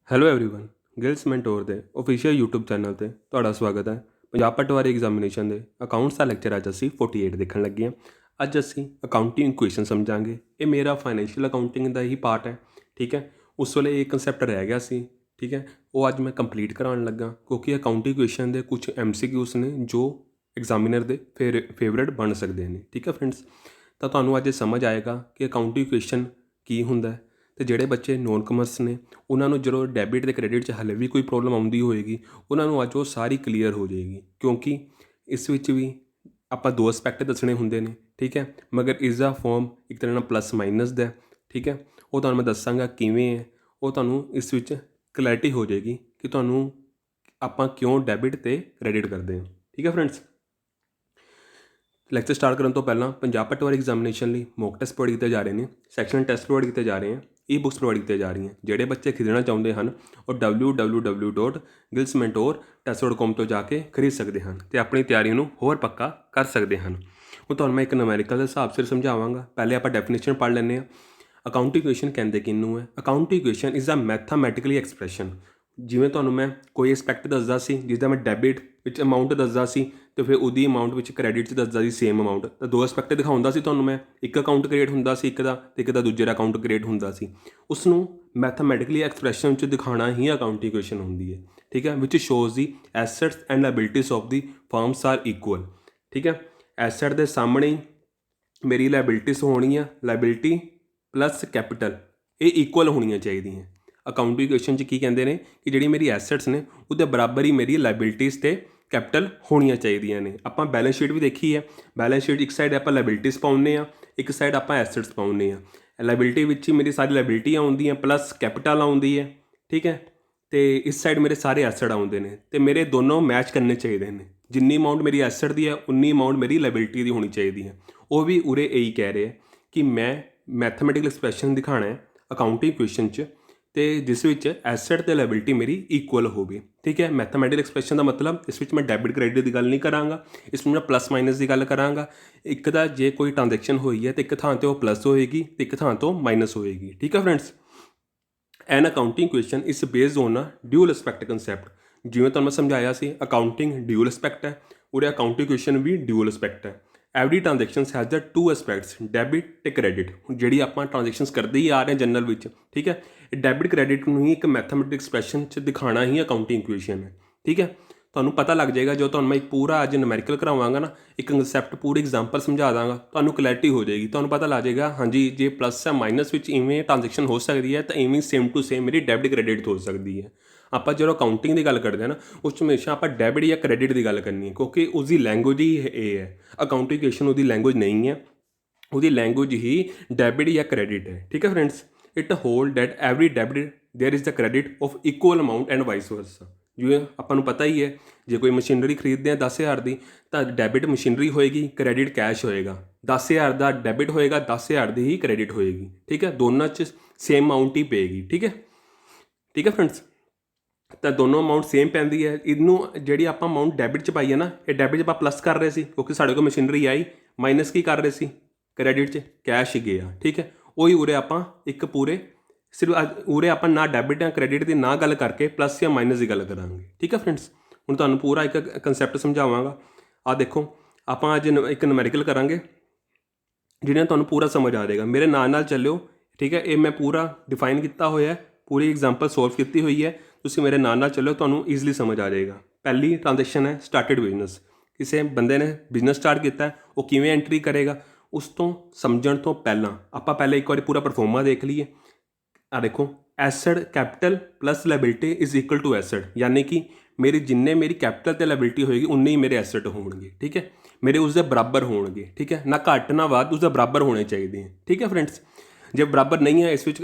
Hello everyone Giles mentor ਦੇ official YouTube channel ਤੇ ਤੁਹਾਡਾ ਸਵਾਗਤ ਹੈ। ਪੰਜਾਬ ਪਟਵਾਰੀ ਐਗਜ਼ਾਮੀਨੇਸ਼ਨ ਦੇ ਅਕਾਊਂਟਸ ਦਾ ਲੈਕਚਰ ਅੱਜ ਅਸੀਂ 48 ਦੇਖਣ ਲੱਗੇ ਹਾਂ। ਅੱਜ ਅਸੀਂ ਅਕਾਊਂਟਿੰਗ ਇਕੁਏਸ਼ਨ ਸਮਝਾਂਗੇ। ਇਹ ਮੇਰਾ ਫਾਈਨੈਂਸ਼ੀਅਲ ਅਕਾਊਂਟਿੰਗ ਦਾ ਹੀ ਪਾਰਟ ਹੈ, ਠੀਕ ਹੈ। ਉਸ ਵੇਲੇ ਇਹ ਕਨਸੈਪਟ ਰਹਿ ਗਿਆ ਸੀ, ਠੀਕ ਹੈ। ਉਹ ਅੱਜ ਮੈਂ ਕੰਪਲੀਟ ਕਰਾਉਣ ਲੱਗਾ ਕਿਉਂਕਿ ਅਕਾਊਂਟਿੰਗ ਇਕੁਏਸ਼ਨ ਦੇ ਕੁਝ MCQs ਨੇ ਜੋ ਐਗਜ਼ਾਮੀਨਰ ਦੇ ਫੇਵਰੇਟ ਬਣ ਸਕਦੇ ਨੇ, ਠੀਕ ਹੈ ਫਰੈਂਡਸ। ਤਾਂ ਤੁਹਾਨੂੰ ਅੱਜ ਸਮਝ ਆਏਗਾ ਕਿ ਅਕਾਊਂਟਿੰਗ ਇਕੁਏਸ਼ਨ ਕੀ ਹੁੰਦਾ। ਅਤੇ ਜਿਹੜੇ ਬੱਚੇ ਨੋਨ ਕਮਰਸ ਨੇ ਉਹਨਾਂ ਨੂੰ ਜਦੋਂ ਡੈਬਿਟ ਅਤੇ ਕ੍ਰੈਡਿਟ 'ਚ ਹਾਲੇ ਵੀ ਕੋਈ ਪ੍ਰੋਬਲਮ ਆਉਂਦੀ ਹੋਏਗੀ, ਉਹਨਾਂ ਨੂੰ ਅੱਜ ਉਹ ਸਾਰੀ ਕਲੀਅਰ ਹੋ ਜਾਏਗੀ, ਕਿਉਂਕਿ ਇਸ ਵਿੱਚ ਵੀ ਆਪਾਂ ਦੋ ਐਸਪੈਕਟ ਦੱਸਣੇ ਹੁੰਦੇ ਨੇ, ਠੀਕ ਹੈ। ਮਗਰ ਇਸ ਦਾ ਫੋਰਮ ਇੱਕ ਤਰ੍ਹਾਂ ਨਾਲ ਪਲੱਸ ਮਾਈਨਸ ਦਾ, ਠੀਕ ਹੈ। ਉਹ ਤੁਹਾਨੂੰ ਮੈਂ ਦੱਸਾਂਗਾ ਕਿਵੇਂ ਹੈ, ਉਹ ਤੁਹਾਨੂੰ ਇਸ ਵਿੱਚ ਕਲੈਰਿਟੀ ਹੋ ਜਾਏਗੀ ਕਿ ਤੁਹਾਨੂੰ ਆਪਾਂ ਕਿਉਂ ਡੈਬਿਟ ਅਤੇ ਕ੍ਰੈਡਿਟ ਕਰਦੇ ਹਾਂ, ਠੀਕ ਹੈ ਫਰੈਂਡਸ। ਲੈਕਚਰ ਸਟਾਰਟ ਕਰਨ ਤੋਂ ਪਹਿਲਾਂ ਪੰਜਾਬ ਪਟਵਾਰੀ ਐਗਜ਼ਾਮੀਨੇਸ਼ਨ ਲਈ ਮੌਕ ਟੈਸਟ ਪ੍ਰੋਵਾਈਡ ਕੀਤੇ ਜਾ ਰਹੇ ਨੇ, ਸੈਕਸ਼ਨ ਟੈਸਟ ਪ੍ਰੋਵਾਈਡ ਕੀਤੇ ਜਾ ਰਹੇ ਹਨ, ਬੁੱਕਸ ਪ੍ਰੋਵਾਈਡ ਕੀਤੀਆਂ ਜਾ ਰਹੀਆਂ। ਜਿਹੜੇ ਬੱਚੇ ਖਰੀਦਣਾ ਚਾਹੁੰਦੇ ਹਨ ਉਹ www.gilsmentor.test.com ਤੋਂ ਜਾ ਕੇ ਖਰੀਦ ਸਕਦੇ ਹਨ ਅਤੇ ਆਪਣੀ ਤਿਆਰੀ ਨੂੰ ਹੋਰ ਪੱਕਾ ਕਰ ਸਕਦੇ ਹਨ। ਹੁਣ ਤੁਹਾਨੂੰ ਮੈਂ ਇੱਕ ਨੂਮੈਰੀਕਲ ਦੇ ਹਿਸਾਬ ਸਿਰ ਸਮਝਾਵਾਂਗਾ। ਪਹਿਲੇ ਆਪਾਂ ਡੈਫੀਨੇਸ਼ਨ ਪੜ੍ਹ ਲੈਂਦੇ ਹਾਂ। ਅਕਾਊਂਟਿੰਗ ਇਕੁਏਸ਼ਨ ਕਹਿੰਦੇ ਕਿਹਨੂੰ ਹੈ? Accounting equation is a mathematically expression. ਜਿਵੇਂ ਤੁਹਾਨੂੰ ਮੈਂ ਕੋਈ ਐਸਪੈਕਟ ਦੱਸਦਾ ਸੀ, ਜਿਸਦਾ ਮੈਂ ਡੈਬਿਟ ਵਿੱਚ ਅਮਾਊਂਟ ਦੱਸਦਾ ਸੀ ਅਤੇ ਫਿਰ ਉਹਦੀ ਅਮਾਊਂਟ ਵਿੱਚ ਕ੍ਰੈਡਿਟ 'ਚ ਦੱਸਦਾ ਸੀ ਸੇਮ ਅਮਾਊਂਟ। ਤਾਂ ਦੋ ਐਸਪੈਕਟ ਦਿਖਾਉਂਦਾ ਸੀ ਤੁਹਾਨੂੰ ਮੈਂ, ਇੱਕ ਅਕਾਊਂਟ ਕ੍ਰੀਏਟ ਹੁੰਦਾ ਸੀ ਇੱਕ ਦਾ ਅਤੇ ਇੱਕ ਦਾ ਦੂਜੇ ਦਾ ਅਕਾਊਂਟ ਕ੍ਰੀਏਟ ਹੁੰਦਾ ਸੀ। ਉਸ ਨੂੰ ਮੈਥਾਮੈਟਿਕਲੀ ਐਕਸਪ੍ਰੈਸ਼ਨ 'ਚ ਦਿਖਾਉਣਾ ਹੀ ਅਕਾਊਂਟਿੰਗ ਇਕੁਏਸ਼ਨ ਹੁੰਦੀ ਹੈ, ਠੀਕ ਹੈ। Which shows the assets and liabilities of the firms are equal, ਠੀਕ ਹੈ। ਐਸੈਟ ਦੇ ਸਾਹਮਣੇ ਹੀ ਮੇਰੀ ਲਾਇਬਿਲਿਟੀਜ਼ ਹੋਣਗੀਆਂ, ਲਾਇਬਿਲਿਟੀ ਪਲੱਸ ਕੈਪੀਟਲ ਇਹ ਇਕੁਅਲ ਹੋਣੀਆਂ ਚਾਹੀਦੀਆਂ। ਅਕਾਊਂਟਿੰਗ ਇਕੁਏਸ਼ਨ 'ਚ ਕੀ ਕਹਿੰਦੇ ਨੇ ਕਿ ਜਿਹੜੀ ਮੇਰੀ ਐਸੈਟਸ ਨੇ ਉਹਦੇ ਬਰਾਬਰ ਹੀ ਮੇਰੀ ਲਾਇਬਿਲਿਟੀਜ਼ ਅਤੇ ਕੈਪੀਟਲ ਹੋਣੀਆਂ ਚਾਹੀਦੀਆਂ ਨੇ। ਆਪਾਂ ਬੈਲੈਂਸ ਸ਼ੀਟ ਵੀ ਦੇਖੀ ਹੈ। ਬੈਲੈਂਸ ਸ਼ੀਟ ਇੱਕ ਸਾਈਡ ਆਪਾਂ ਲਾਇਬਿਲਿਟੀਜ਼ ਪਾਉਂਦੇ ਹਾਂ, ਇੱਕ ਸਾਈਡ ਆਪਾਂ ਐਸੈਟਸ ਪਾਉਂਦੇ ਹਾਂ। ਲਾਇਬਿਲਿਟੀ ਵਿੱਚ ਹੀ ਮੇਰੀ ਸਾਰੀ ਲਾਇਬਿਲਿਟੀ ਆਉਂਦੀ ਹੈ ਪਲੱਸ ਕੈਪੀਟਲ ਆਉਂਦੀ ਹੈ, ਠੀਕ ਹੈ। ਅਤੇ ਇਸ ਸਾਈਡ ਮੇਰੇ ਸਾਰੇ ਐਸੈਟ ਆਉਂਦੇ ਨੇ ਅਤੇ ਮੇਰੇ ਦੋਨੋਂ ਮੈਚ ਕਰਨੇ ਚਾਹੀਦੇ ਨੇ। ਜਿੰਨੀ ਅਮਾਊਂਟ ਮੇਰੀ ਐਸੈਟ ਦੀ ਹੈ ਉਨੀ ਅਮਾਊਂਟ ਮੇਰੀ ਲਾਇਬਿਲਿਟੀ ਦੀ ਹੋਣੀ ਚਾਹੀਦੀ ਹੈ। ਉਹ ਵੀ ਉਰੇ ਇਹੀ ਕਹਿ ਰਹੇ ਕਿ ਮੈਂ ਮੈਥਮੈਟੀਕਲ ਐਕਸਪ੍ਰੈਸ਼ਨ ਦਿਖਾਉਣਾ ਹੈ ਅਕਾਊਂਟਿੰਗ ਇਕੁਏਸ਼ਨ 'ਚ, ਅਤੇ ਜਿਸ ਵਿੱਚ ਐਸੈਟ ਅਤੇ ਲਾਇਬਿਲਿਟੀ ਮੇਰੀ ਇਕੁਅਲ ਹੋਵੇ, ਠੀਕ ਹੈ। ਮੈਥਮੈਟੀਕਲ ਐਕਸਪ੍ਰੈਸ਼ਨ ਦਾ ਮਤਲਬ ਇਸ ਵਿੱਚ ਮੈਂ ਡੈਬਿਟ ਕ੍ਰੈਡਿਟ ਦੀ ਗੱਲ ਨਹੀਂ ਕਰਾਂਗਾ, ਇਸ ਵਿੱਚ ਮੈਂ ਪਲੱਸ ਮਾਈਨਸ ਦੀ ਗੱਲ ਕਰਾਂਗਾ। ਇੱਕ ਦਾ ਜੇ ਕੋਈ ਟ੍ਰਾਂਜੈਕਸ਼ਨ ਹੋਈ ਹੈ ਤਾਂ ਇੱਕ ਥਾਂ 'ਤੇ ਉਹ ਪਲੱਸ ਹੋਏਗੀ ਅਤੇ ਇੱਕ ਥਾਂ ਤੋਂ ਮਾਈਨਸ ਹੋਏਗੀ, ਠੀਕ ਹੈ friends. An accounting equation is based on a dual aspect concept. ਜਿਵੇਂ ਤੁਹਾਨੂੰ ਮੈਂ ਸਮਝਾਇਆ ਸੀ ਅਕਾਊਂਟਿੰਗ ਡਿਊਲ ਐਸਪੈਕਟ ਹੈ, ਉਹਦੇ ਅਕਾਊਂਟਿੰਗ ਇਕੁਏਸ਼ਨ ਵੀ ਡਿਊਲ ਐਸਪੈਕਟ ਹੈ। Every transaction has the to aspects, debit ਅਤੇ ਕ੍ਰੈਡਿਟ। ਜਿਹੜੀ ਆਪਾਂ ਟ੍ਰਾਂਜੈਕਸ਼ਨਸ ਕਰਦੇ ਹੀ ਆ ਰਹੇ ਜਨਰਲ ਵਿੱਚ, ਠੀਕ ਹੈ। ਡੈਬਿਟ ਕ੍ਰੈਡਿਟ ਨੂੰ ਹੀ ਇੱਕ ਮੈਥਮੈਟਿਕ ਐਕਸਪ੍ਰੈਸ਼ਨ 'ਚ ਦਿਖਾਉਣਾ ਹੀ ਅਕਾਊਂਟਿੰਗ ਇਕੁਏਸ਼ਨ ਹੈ, ਠੀਕ ਹੈ। ਤੁਹਾਨੂੰ ਪਤਾ ਲੱਗ ਜਾਏਗਾ ਜੋ ਤੁਹਾਨੂੰ ਮੈਂ ਇੱਕ ਪੂਰਾ ਅੱਜ ਨੂਮੈਰੀਕਲ ਕਰਾਵਾਂਗਾ ਨਾ, ਇੱਕ ਕਨਸੈਪਟ ਪੂਰੀ ਐਗਜ਼ਾਮਪਲ ਸਮਝਾ ਦਾਂਗਾ, ਤੁਹਾਨੂੰ ਕਲੈਰਿਟੀ ਹੋ ਜਾਏਗੀ। ਤੁਹਾਨੂੰ ਪਤਾ ਲੱਗ ਜਾਏਗਾ ਹਾਂਜੀ ਜੇ ਪਲੱਸ ਜਾਂ ਮਾਈਨਸ ਵਿੱਚ ਇਵੇਂ ਟ੍ਰਾਂਜੈਕਸ਼ਨ ਹੋ ਸਕਦੀ ਹੈ ਤਾਂ ਇਵੇਂ ਸੇਮ ਟੂ ਸੇਮ ਮੇਰੀ ਡੈਬਿਟ ਕ੍ਰੈਡਿਟ ਹੋ ਸਕਦੀ ਹੈ। ਆਪਾਂ ਜਦੋਂ ਅਕਾਊਂਟਿੰਗ ਦੀ ਗੱਲ ਕਰਦੇ ਹਾਂ ਨਾ ਉਸ 'ਚ ਹਮੇਸ਼ਾ ਆਪਾਂ ਡੈਬਿਟ ਜਾਂ ਕ੍ਰੈਡਿਟ ਦੀ ਗੱਲ ਕਰਨੀ ਹੈ, ਕਿਉਂਕਿ ਉਸਦੀ ਲੈਂਗੁਏਜ ਹੀ ਇਹ ਹੈ। ਅਕਾਊਂਟਿੰਗ ਇਕੁਏਸ਼ਨ ਉਹਦੀ ਲੈਂਗੁਏਜ ਨਹੀਂ ਹੈ, ਉਹਦੀ ਲੈਂਗੁਏਜ ਹੀ ਡੈਬਿਟ ਜਾਂ ਕ੍ਰੈਡਿਟ ਹੈ, ਠੀਕ ਹੈ friends. It hold that every debit there is the credit of equal amount and vice versa. ਜਿਵੇਂ ਆਪਾਂ ਨੂੰ ਪਤਾ ਹੀ ਹੈ ਜੇ ਕੋਈ ਮਸ਼ੀਨਰੀ ਖਰੀਦਦੇ ਹਾਂ 10,000 ਦੀ ਤਾਂ ਡੈਬਿਟ ਮਸ਼ੀਨਰੀ ਹੋਏਗੀ, ਕ੍ਰੈਡਿਟ ਕੈਸ਼ ਹੋਏਗਾ। 10,000 ਦਾ ਡੈਬਿਟ ਹੋਏਗਾ, 10,000 ਦੀ ਹੀ ਕ੍ਰੈਡਿਟ ਹੋਏਗੀ, ਠੀਕ ਹੈ। ਦੋਨਾਂ 'ਚ ਸੇਮ ਅਮਾਊਂਟ ਹੀ ਪਏਗੀ, ਠੀਕ ਹੈ, ਠੀਕ ਹੈ ਫਰੈਂਡਸ। ਤਾਂ ਦੋਨੋਂ ਅਮਾਊਂਟ ਸੇਮ ਪੈਂਦੀ ਹੈ। ਇਹਨੂੰ ਜਿਹੜੀ ਆਪਾਂ ਅਮਾਊਂਟ ਡੈਬਿਟ 'ਚ ਪਾਈ ਹੈ ਨਾ, ਇਹ ਡੈਬਿਟ 'ਚ ਆਪਾਂ ਪਲੱਸ ਕਰ ਰਹੇ ਸੀ ਕਿਉਂਕਿ ਸਾਡੇ ਕੋਲ ਮਸ਼ੀਨਰੀ ਆਈ, ਮਾਈਨਸ ਕੀ ਕਰ ਰਹੇ ਸੀ ਕ੍ਰੈਡਿਟ 'ਚ ਕੈਸ਼ ਗਿਆ, ਠੀਕ ਹੈ। ਉਹੀ ਉਰੇ ਆਪਾਂ ਇੱਕ ਪੂਰੇ ਸਿਰਫ ਉਰੇ ਆਪਾਂ ਨਾ ਡੈਬਿਟ ਜਾਂ ਕ੍ਰੈਡਿਟ ਦੀ ਨਾ ਗੱਲ ਕਰਕੇ ਪਲੱਸ ਜਾਂ ਮਾਈਨਸ ਦੀ ਗੱਲ ਕਰਾਂਗੇ, ਠੀਕ ਹੈ ਫਰੈਂਡਸ। ਹੁਣ ਤੁਹਾਨੂੰ ਪੂਰਾ ਇੱਕ ਕੰਸੈਪਟ ਸਮਝਾਵਾਂਗਾ। ਆਹ ਦੇਖੋ ਆਪਾਂ ਅੱਜ ਇੱਕ ਨੂਮੈਰੀਕਲ ਕਰਾਂਗੇ ਜਿਹਨਾਂ ਤੁਹਾਨੂੰ ਪੂਰਾ ਸਮਝ ਆ ਜਾਏਗਾ। ਮੇਰੇ ਨਾਲ ਚੱਲਿਓ, ਠੀਕ ਹੈ। ਇਹ ਮੈਂ ਪੂਰਾ ਡਿਫਾਈਨ ਕੀਤਾ ਹੋਇਆ, ਪੂਰੀ ਐਗਜ਼ਾਮਪਲ ਸੋਲਵ ਕੀਤੀ ਹੋਈ ਹੈ। ਤੁਸੀਂ ਮੇਰੇ ਨਾਲ ਚੱਲਿਓ, ਤੁਹਾਨੂੰ ਈਜ਼ਲੀ ਸਮਝ ਆ ਜਾਏਗਾ। ਪਹਿਲੀ ਟ੍ਰਾਂਜੈਕਸ਼ਨ ਹੈ ਸਟਾਰਟਡ ਬਿਜ਼ਨਸ। ਕਿਸੇ ਬੰਦੇ ਨੇ ਬਿਜ਼ਨਸ ਸਟਾਰਟ ਕੀਤਾ, ਉਹ ਕਿਵੇਂ ਐਂਟਰੀ ਕਰੇਗਾ ਉਸ ਤੋਂ ਸਮਝਣ ਤੋਂ ਪਹਿਲਾਂ ਆਪਾਂ ਪਹਿਲੇ ਇੱਕ ਵਾਰੀ ਪੂਰਾ ਪਰਫੋਰਮਾ ਦੇਖ ਲਈਏ। ਆ ਦੇਖੋ asset capital plus liability is equal to asset, ਯਾਨੀ ਕਿ ਮੇਰੀ ਜਿੰਨੇ ਮੇਰੀ ਕੈਪੀਟਲ ਅਤੇ ਲਾਇਬਿਲਿਟੀ ਹੋਏਗੀ ਉਨੇ ਹੀ ਮੇਰੇ ਐਸਟ ਹੋਣਗੇ, ਠੀਕ ਹੈ। ਮੇਰੇ ਉਸਦੇ ਬਰਾਬਰ ਹੋਣਗੇ, ਠੀਕ ਹੈ, ਨਾ ਘੱਟ ਨਾ ਵੱਧ, ਉਸਦੇ ਬਰਾਬਰ ਹੋਣੇ ਚਾਹੀਦੇ ਹੈ, ਠੀਕ ਹੈ ਫਰੈਂਡਸ। ਜੇ ਬਰਾਬਰ ਨਹੀਂ ਹੈ ਇਸ ਵਿੱਚ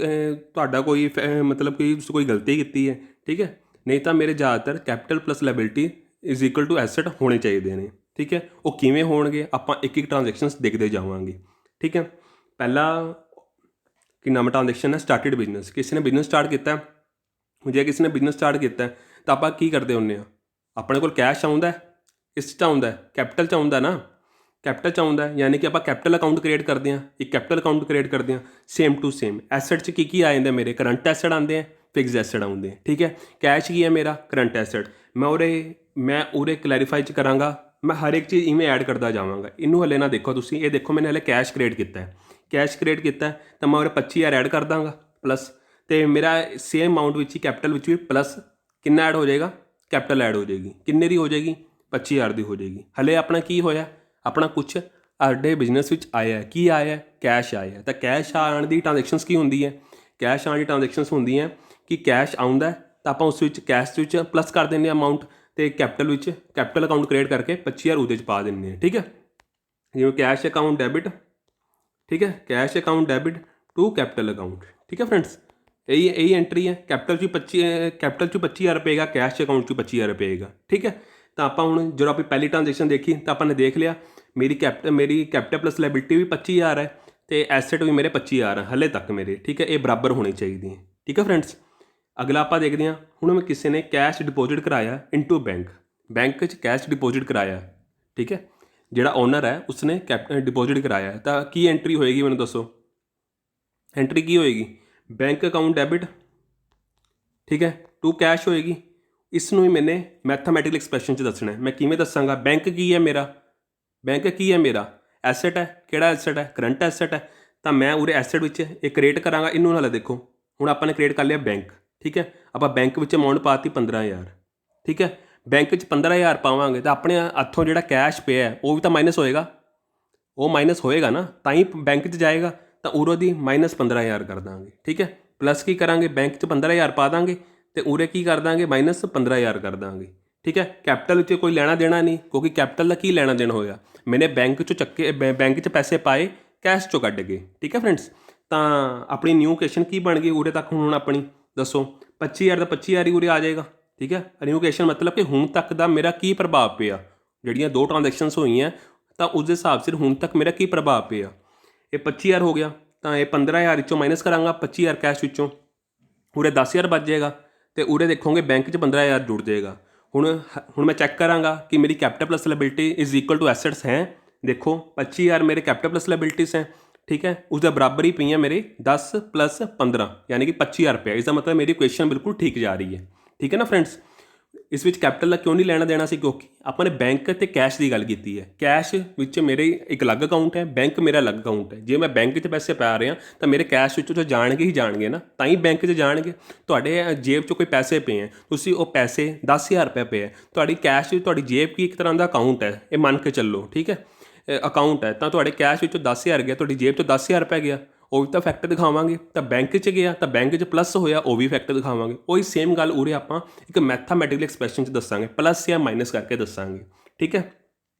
ਤੁਹਾਡਾ ਕੋਈ ਮਤਲਬ ਕਿ ਤੁਸੀਂ ਕੋਈ ਗਲਤੀ ਕੀਤੀ ਹੈ, ਠੀਕ ਹੈ। ਨਹੀਂ ਤਾਂ ਮੇਰੇ ਜ਼ਿਆਦਾਤਰ capital plus liability is equal to asset ਹੋਣੇ ਚਾਹੀਦੇ ਨੇ, ਠੀਕ ਹੈ। ਉਹ ਕਿਵੇਂ ਹੋਣਗੇ ਆਪਾਂ ਇੱਕ ਇੱਕ ਟ੍ਰਾਂਜੈਕਸ਼ਨਸ ਦੇਖਦੇ ਜਾਵਾਂਗੇ, ਠੀਕ ਹੈ। ਪਹਿਲਾ ਕਿ ਨਾਮ ਟ੍ਰਾਂਜੈਕਸ਼ਨ ਹੈ ਸਟਾਰਟਡ ਬਿਜ਼ਨਸ। ਕਿਸੇ ਨੇ ਬਿਜ਼ਨਸ ਸਟਾਰਟ ਕੀਤਾ, ਜੇ ਕਿਸੇ ਨੇ ਬਿਜ਼ਨਸ ਸਟਾਰਟ ਕੀਤਾ ਤਾਂ ਆਪਾਂ ਕੀ ਕਰਦੇ ਹੁੰਦੇ ਹਾਂ, ਆਪਣੇ ਕੋਲ ਕੈਸ਼ ਆਉਂਦਾ, ਇਸ 'ਚ ਆਉਂਦਾ ਕੈਪੀਟਲ 'ਚ ਆਉਂਦਾ ਨਾ, ਕੈਪੀਟਲ 'ਚ ਆਉਂਦਾ, ਯਾਨੀ ਕਿ ਆਪਾਂ ਕੈਪੀਟਲ ਅਕਾਊਂਟ ਕ੍ਰੀਏਟ ਕਰਦੇ ਹਾਂ, ਇੱਕ ਕੈਪੀਟਲ ਅਕਾਊਂਟ ਕ੍ਰੀਏਟ ਕਰਦੇ ਹਾਂ। ਸੇਮ ਟੂ ਸੇਮ ਐਸੈਟ 'ਚ ਕੀ ਆ ਜਾਂਦਾ ਮੇਰੇ ਕਰੰਟ ਐਸੈਟ ਆਉਂਦੇ ਆ, ਫਿਕਸ ਐਸਟ ਆਉਂਦੇ। ਠੀਕ ਹੈ, ਕੈਸ਼ ਕੀ ਹੈ ਮੇਰਾ ਕਰੰਟ ਐਸਟ। ਮੈਂ ਉਰੇ ਕਲੈਰੀਫਾਈ ਚ ਕਰਾਂਗਾ, ਮੈਂ ਹਰ ਇੱਕ ਚੀਜ਼ ਇਵੇਂ ਐਡ ਕਰਦਾ ਜਾਵਾਂਗਾ। ਇਹਨੂੰ ਹਲੇ ਨਾ ਦੇਖੋ ਤੁਸੀਂ, ਇਹ ਦੇਖੋ ਮੈंने ਹਲੇ ਕੈਸ਼ ਕ੍ਰੀਏਟ ਕੀਤਾ ਹੈ, ਕੈਸ਼ ਕ੍ਰੀਏਟ ਕੀਤਾ ਤਾਂ ਮੈਂ ਉਰੇ 25,000 ਐਡ ਕਰ ਦਾਂਗਾ ਪਲੱਸ, ਤੇ ਮੇਰਾ ਸੇਮ ਅਮਾਊਂਟ ਵਿੱਚ ਹੀ ਕੈਪੀਟਲ ਵਿੱਚ ਵੀ ਪਲੱਸ ਕਿੰਨਾ ਐਡ ਹੋ ਜਾਏਗਾ, ਕੈਪੀਟਲ ਐਡ ਹੋ ਜਾਏਗੀ। ਕਿੰਨੇ ਦੀ ਹੋ ਜਾਏਗੀ, 25,000 ਦੀ ਹੋ ਜਾਏਗੀ। ਹਲੇ ਆਪਣਾ ਕੀ ਹੋਇਆ, ਆਪਣਾ ਕੁਛ ਸਾਡੇ ਬਿਜ਼ਨਸ ਵਿੱਚ ਆਇਆ, ਕੀ ਆਇਆ, ਕੈਸ਼ ਆਇਆ। ਤਾਂ ਕੈਸ਼ ਆਉਣ ਦੀ ਟ੍ਰਾਂਜੈਕਸ਼ਨਸ ਕੀ ਹੁੰਦੀ ਹੈ, ਕੈਸ਼ ਆਉਣ ਦੀ ਟ੍ਰਾਂਜੈਕਸ਼ਨਸ ਹੁੰਦੀਆਂ ਕਿ ਕੈਸ਼ ਆਉਂਦਾ ਤਾਂ ਆਪਾਂ ਉਸ ਵਿੱਚ ਕੈਸ਼ ਵਿੱਚ ਪਲੱਸ ਕਰ ਦਿੰਦੇ ਹਾਂ ਅਮਾਊਂਟ, ਤੇ ਕੈਪੀਟਲ ਵਿੱਚ ਕੈਪੀਟਲ ਅਕਾਊਂਟ ਕ੍ਰੀਏਟ ਕਰਕੇ 25,000 ਉਹਦੇ 'ਚ ਪਾ ਦਿੰਦੇ ਹਾਂ। ਠੀਕ ਹੈ, ਜਿਵੇਂ ਕੈਸ਼ ਅਕਾਊਂਟ ਡੈਬਿਟ, ਠੀਕ ਹੈ, cash account debit to capital account. ਠੀਕ ਹੈ ਫਰੈਂਡਸ, ਇਹੀ ਐਂਟਰੀ ਹੈ। ਕੈਪੀਟਲ 'ਚ 25,000 ਰੁਪਏਗਾ, ਕੈਸ਼ ਅਕਾਊਂਟ 'ਚ 25,000 ਰੁਪਏਗਾ। ਠੀਕ ਹੈ, ਤਾਂ ਆਪਾਂ ਹੁਣ ਜਦੋਂ ਆਪਾਂ ਪਹਿਲੀ ਟ੍ਰਾਂਜੈਕਸ਼ਨ ਦੇਖੀ ਤਾਂ ਆਪਾਂ ਨੇ ਦੇਖ ਲਿਆ ਮੇਰੀ ਕੈਪੀਟਲ ਪਲੱਸ ਲਾਇਬਿਲਿਟੀ ਵੀ 25,000 ਹੈ ਤੇ ਐਸੈਟ ਵੀ ਮੇਰੇ 25,000 ਹੈ ਹਲੇ ਤੱਕ ਮੇਰੇ। ਠੀਕ ਹੈ, ਇਹ ਬਰਾਬਰ ਹੋਣੀ ਚਾਹੀਦੀ ਹੈ। ਠੀਕ ਹੈ ਫਰੈਂਡਸ, ਅਗਲਾ ਆਪਾਂ ਦੇਖਦੇ ਹਾਂ। ਹੁਣ ਮੈਂ ਕਿਸੇ ਨੇ ਕੈਸ਼ ਡਿਪੋਜ਼ਿਟ ਕਰਾਇਆ ਇਨਟੂ ਬੈਂਕ 'ਚ ਕੈਸ਼ ਡਿਪੋਜ਼ਿਟ ਕਰਾਇਆ। ਠੀਕ ਹੈ, ਜਿਹੜਾ ਓਨਰ ਹੈ ਉਸਨੇ ਡਿਪੋਜ਼ਿਟ ਕਰਾਇਆ, ਤਾਂ ਕੀ ਐਂਟਰੀ ਹੋਏਗੀ ਮੈਨੂੰ ਦੱਸੋ, ਐਂਟਰੀ ਕੀ ਹੋਏਗੀ, ਬੈਂਕ ਅਕਾਊਂਟ ਡੈਬਿਟ, ਠੀਕ ਹੈ, ਟੂ ਕੈਸ਼ ਹੋਏਗੀ। ਇਸ ਨੂੰ ਹੀ ਮੈंने ਮੈਥਾਮੈਟਿਕਲ ਐਕਸਪ੍ਰੈਸ਼ਨ 'ਚ ਦੱਸਣਾ। ਮੈਂ ਕਿਵੇਂ ਦੱਸਾਂਗਾ, ਬੈਂਕ ਕੀ ਹੈ ਮੇਰਾ, ਬੈਂਕ ਕੀ ਹੈ ਮੇਰਾ ਐਸੈਟ ਹੈ। ਕਿਹੜਾ ਐਸੈਟ ਹੈ, ਕਰੰਟ ਐਸੈਟ ਹੈ। ਤਾਂ ਮੈਂ ਉਰੇ ਐਸੈਟ ਵਿੱਚ ਇਹ ਕ੍ਰੀਏਟ ਕਰਾਂਗਾ। ਇਹਨੂੰ ਨਾਲ ਦੇਖੋ, ਹੁਣ ਆਪਾਂ ਨੇ ਕ੍ਰੀਏਟ ਕਰ ਲਿਆ ਬੈਂਕ। ਠੀਕ ਹੈ, ਆਪਾਂ ਬੈਂਕ ਵਿੱਚ ਅਮਾਊਂਟ ਪਾਤੀ 15,000। ਠੀਕ ਹੈ, ਬੈਂਕ 'ਚ 15,000 ਪਾਵਾਂਗੇ ਤਾਂ ਆਪਣੇ ਹੱਥੋਂ ਜਿਹੜਾ ਕੈਸ਼ ਪਿਆ ਉਹ ਵੀ ਤਾਂ ਮਾਈਨਸ ਹੋਏਗਾ, ਉਹ ਮਾਈਨਸ ਹੋਏਗਾ ਨਾ, ਤਾਂ ਹੀ ਬੈਂਕ 'ਚ ਜਾਏਗਾ। ਤਾਂ ਉਰੋਂ ਦੀ ਮਾਈਨਸ 15,000 ਕਰ ਦਾਂਗੇ। ਠੀਕ ਹੈ, ਪਲੱਸ ਕੀ ਕਰਾਂਗੇ, ਬੈਂਕ 'ਚ 15,000 ਪਾ ਦਾਂਗੇ ਤੇ ਉਰੇ ਕੀ ਕਰ ਦਾਂਗੇ, ਮਾਈਨਸ 15,000 ਕਰ ਦਾਂਗੇ। ਠੀਕ ਹੈ, ਕੈਪੀਟਲ ਵਿੱਚ ਕੋਈ ਲੈਣਾ ਦੇਣਾ ਨਹੀਂ, ਕਿਉਂਕਿ ਕੈਪੀਟਲ ਦਾ ਕੀ ਲੈਣਾ ਦੇਣਾ ਹੋਇਆ, ਮੈंने ਬੈਂਕ 'ਚੋਂ ਚੱਕੇ, ਬੈਂਕ 'ਚ ਪੈਸੇ ਪਾਏ ਕੈਸ਼ 'ਚੋਂ ਕੱਢ ਕੇ। ਠੀਕ ਹੈ ਫਰੈਂਡਸ, ਤਾਂ ਆਪਣੀ ਨਿਊ ਇਕੁਏਸ਼ਨ ਕੀ ਬਣ ਗਈ ਉਰੇ ਤੱਕ ਹੁਣ ਆਪਣੀ, ਦੱਸੋ 25,000 ਦਾ 25,000 ਹੀ ਉਰੇ ਆ ਜਾਏਗਾ। ਠੀਕ ਹੈ, ਨਿਊ ਇਕੁਏਸ਼ਨ ਮਤਲਬ ਕਿ ਹੁਣ ਤੱਕ ਦਾ ਮੇਰਾ ਕੀ ਪ੍ਰਭਾਵ ਪਿਆ, ਜਿਹੜੀਆਂ ਦੋ ਟ੍ਰਾਂਜੈਕਸ਼ਨਸ ਹੋਈਆਂ ਤਾਂ ਉਸ ਦੇ ਹਿਸਾਬ ਸਿਰ ਹੁਣ ਤੱਕ ਮੇਰਾ ਕੀ ਪ੍ਰਭਾਵ ਪਿਆ। ਇਹ 25,000 ਹੋ ਗਿਆ, ਤਾਂ ਇਹ 15,000 ਵਿੱਚੋਂ ਮਾਈਨਸ ਕਰਾਂਗਾ 25,000 ਕੈਸ਼ ਵਿੱਚੋਂ, ਉਰੇ 10,000 ਬਚ ਜਾਏਗਾ ਤੇ ਉਰੇ ਦੇਖੋਗੇ ਬੈਂਕ 'ਚ 15,000 ਜੁੜ ਜਾਏਗਾ। ਹੁਣ ਮੈਂ ਚੈੱਕ ਕਰਾਂਗਾ ਕਿ ਮੇਰੀ capital plus liability is equal to assets ਹੈ। ਦੇਖੋ 25,000 ਮੇਰੇ ਕੈਪੀਟਲ ਪਲੱਸ ਲਾਇਬਿਲਿਟੀਜ਼ ਹੈ। ਠੀਕ ਹੈ, ਉਸ ਦੇ ਬਰਾਬਰ ਹੀ ਪਈਆਂ ਮੇਰੇ 10 + 15 ਯਾਨੀ ਕਿ 25,000 ਰੁਪਏ। ਇਸ ਦਾ ਮਤਲਬ ਮੇਰੀ ਇਕੁਏਸ਼ਨ ਬਿਲਕੁਲ ਠੀਕ ਜਾ ਰਹੀ ਹੈ। ਠੀਕ ਹੈ ਨਾ ਫਰੈਂਡਸ, ਇਸ ਵਿੱਚ ਕੈਪੀਟਲ ਦਾ ਕਿਉਂ ਨਹੀਂ ਲੈਣਾ ਦੇਣਾ ਸੀ, ਕਿਉਂਕਿ ਆਪਾਂ ਨੇ ਬੈਂਕ ਅਤੇ ਕੈਸ਼ ਦੀ ਗੱਲ ਕੀਤੀ ਹੈ। ਕੈਸ਼ ਵਿੱਚ ਮੇਰੇ ਇੱਕ ਅਲੱਗ ਅਕਾਊਂਟ ਹੈ, ਬੈਂਕ ਮੇਰਾ ਅਲੱਗ ਅਕਾਊਂਟ ਹੈ। ਜੇ ਮੈਂ ਬੈਂਕ 'ਚ ਪੈਸੇ ਪਾ ਰਿਹਾ ਤਾਂ ਮੇਰੇ ਕੈਸ਼ ਵਿੱਚੋਂ ਤਾਂ ਜਾਣਗੇ ਹੀ ਜਾਣਗੇ ਨਾ, ਤਾਂ ਹੀ ਬੈਂਕ 'ਚ ਜਾਣਗੇ। ਤੁਹਾਡੇ ਜੇਬ 'ਚੋਂ ਕੋਈ ਪੈਸੇ ਪਏ ਹੈ, ਤੁਸੀਂ ਉਹ ਪੈਸੇ 10,000 ਰੁਪਏ ਪਏ ਹੈ, ਤੁਹਾਡੀ ਕੈਸ਼ ਵਿੱਚ ਤੁਹਾਡੀ ਜੇਬ ਕੀ ਇੱਕ ਤਰ੍ਹਾਂ ਦਾ ਅਕਾਊਂਟ ਹੈ, ਇਹ ਮੰਨ ਕੇ ਚੱਲੋ। ਠੀਕ ਹੈ, ਅਕਾਊਂਟ ਹੈ, ਤਾਂ ਤੁਹਾਡੇ ਕੈਸ਼ ਵਿੱਚੋਂ 10,000 ਗਿਆ, ਤੁਹਾਡੀ ਜੇਬ 'ਚੋਂ 10,000 ਰੁਪਏ ਗਿਆ, ਉਹ ਵੀ ਤਾਂ ਫੈਕਟ ਦਿਖਾਵਾਂਗੇ। ਤਾਂ ਬੈਂਕ 'ਚ ਗਿਆ ਤਾਂ ਬੈਂਕ 'ਚ ਪਲੱਸ ਹੋਇਆ, ਉਹ ਵੀ ਫੈਕਟ ਦਿਖਾਵਾਂਗੇ। ਉਹੀ ਸੇਮ ਗੱਲ ਉਰੇ ਆਪਾਂ ਇੱਕ ਮੈਥਾਮੈਟਿਕਲ ਐਕਸਪ੍ਰੈਸ਼ਨ 'ਚ ਦੱਸਾਂਗੇ, ਪਲੱਸ ਜਾਂ ਮਾਈਨਸ ਕਰਕੇ ਦੱਸਾਂਗੇ। ਠੀਕ ਹੈ,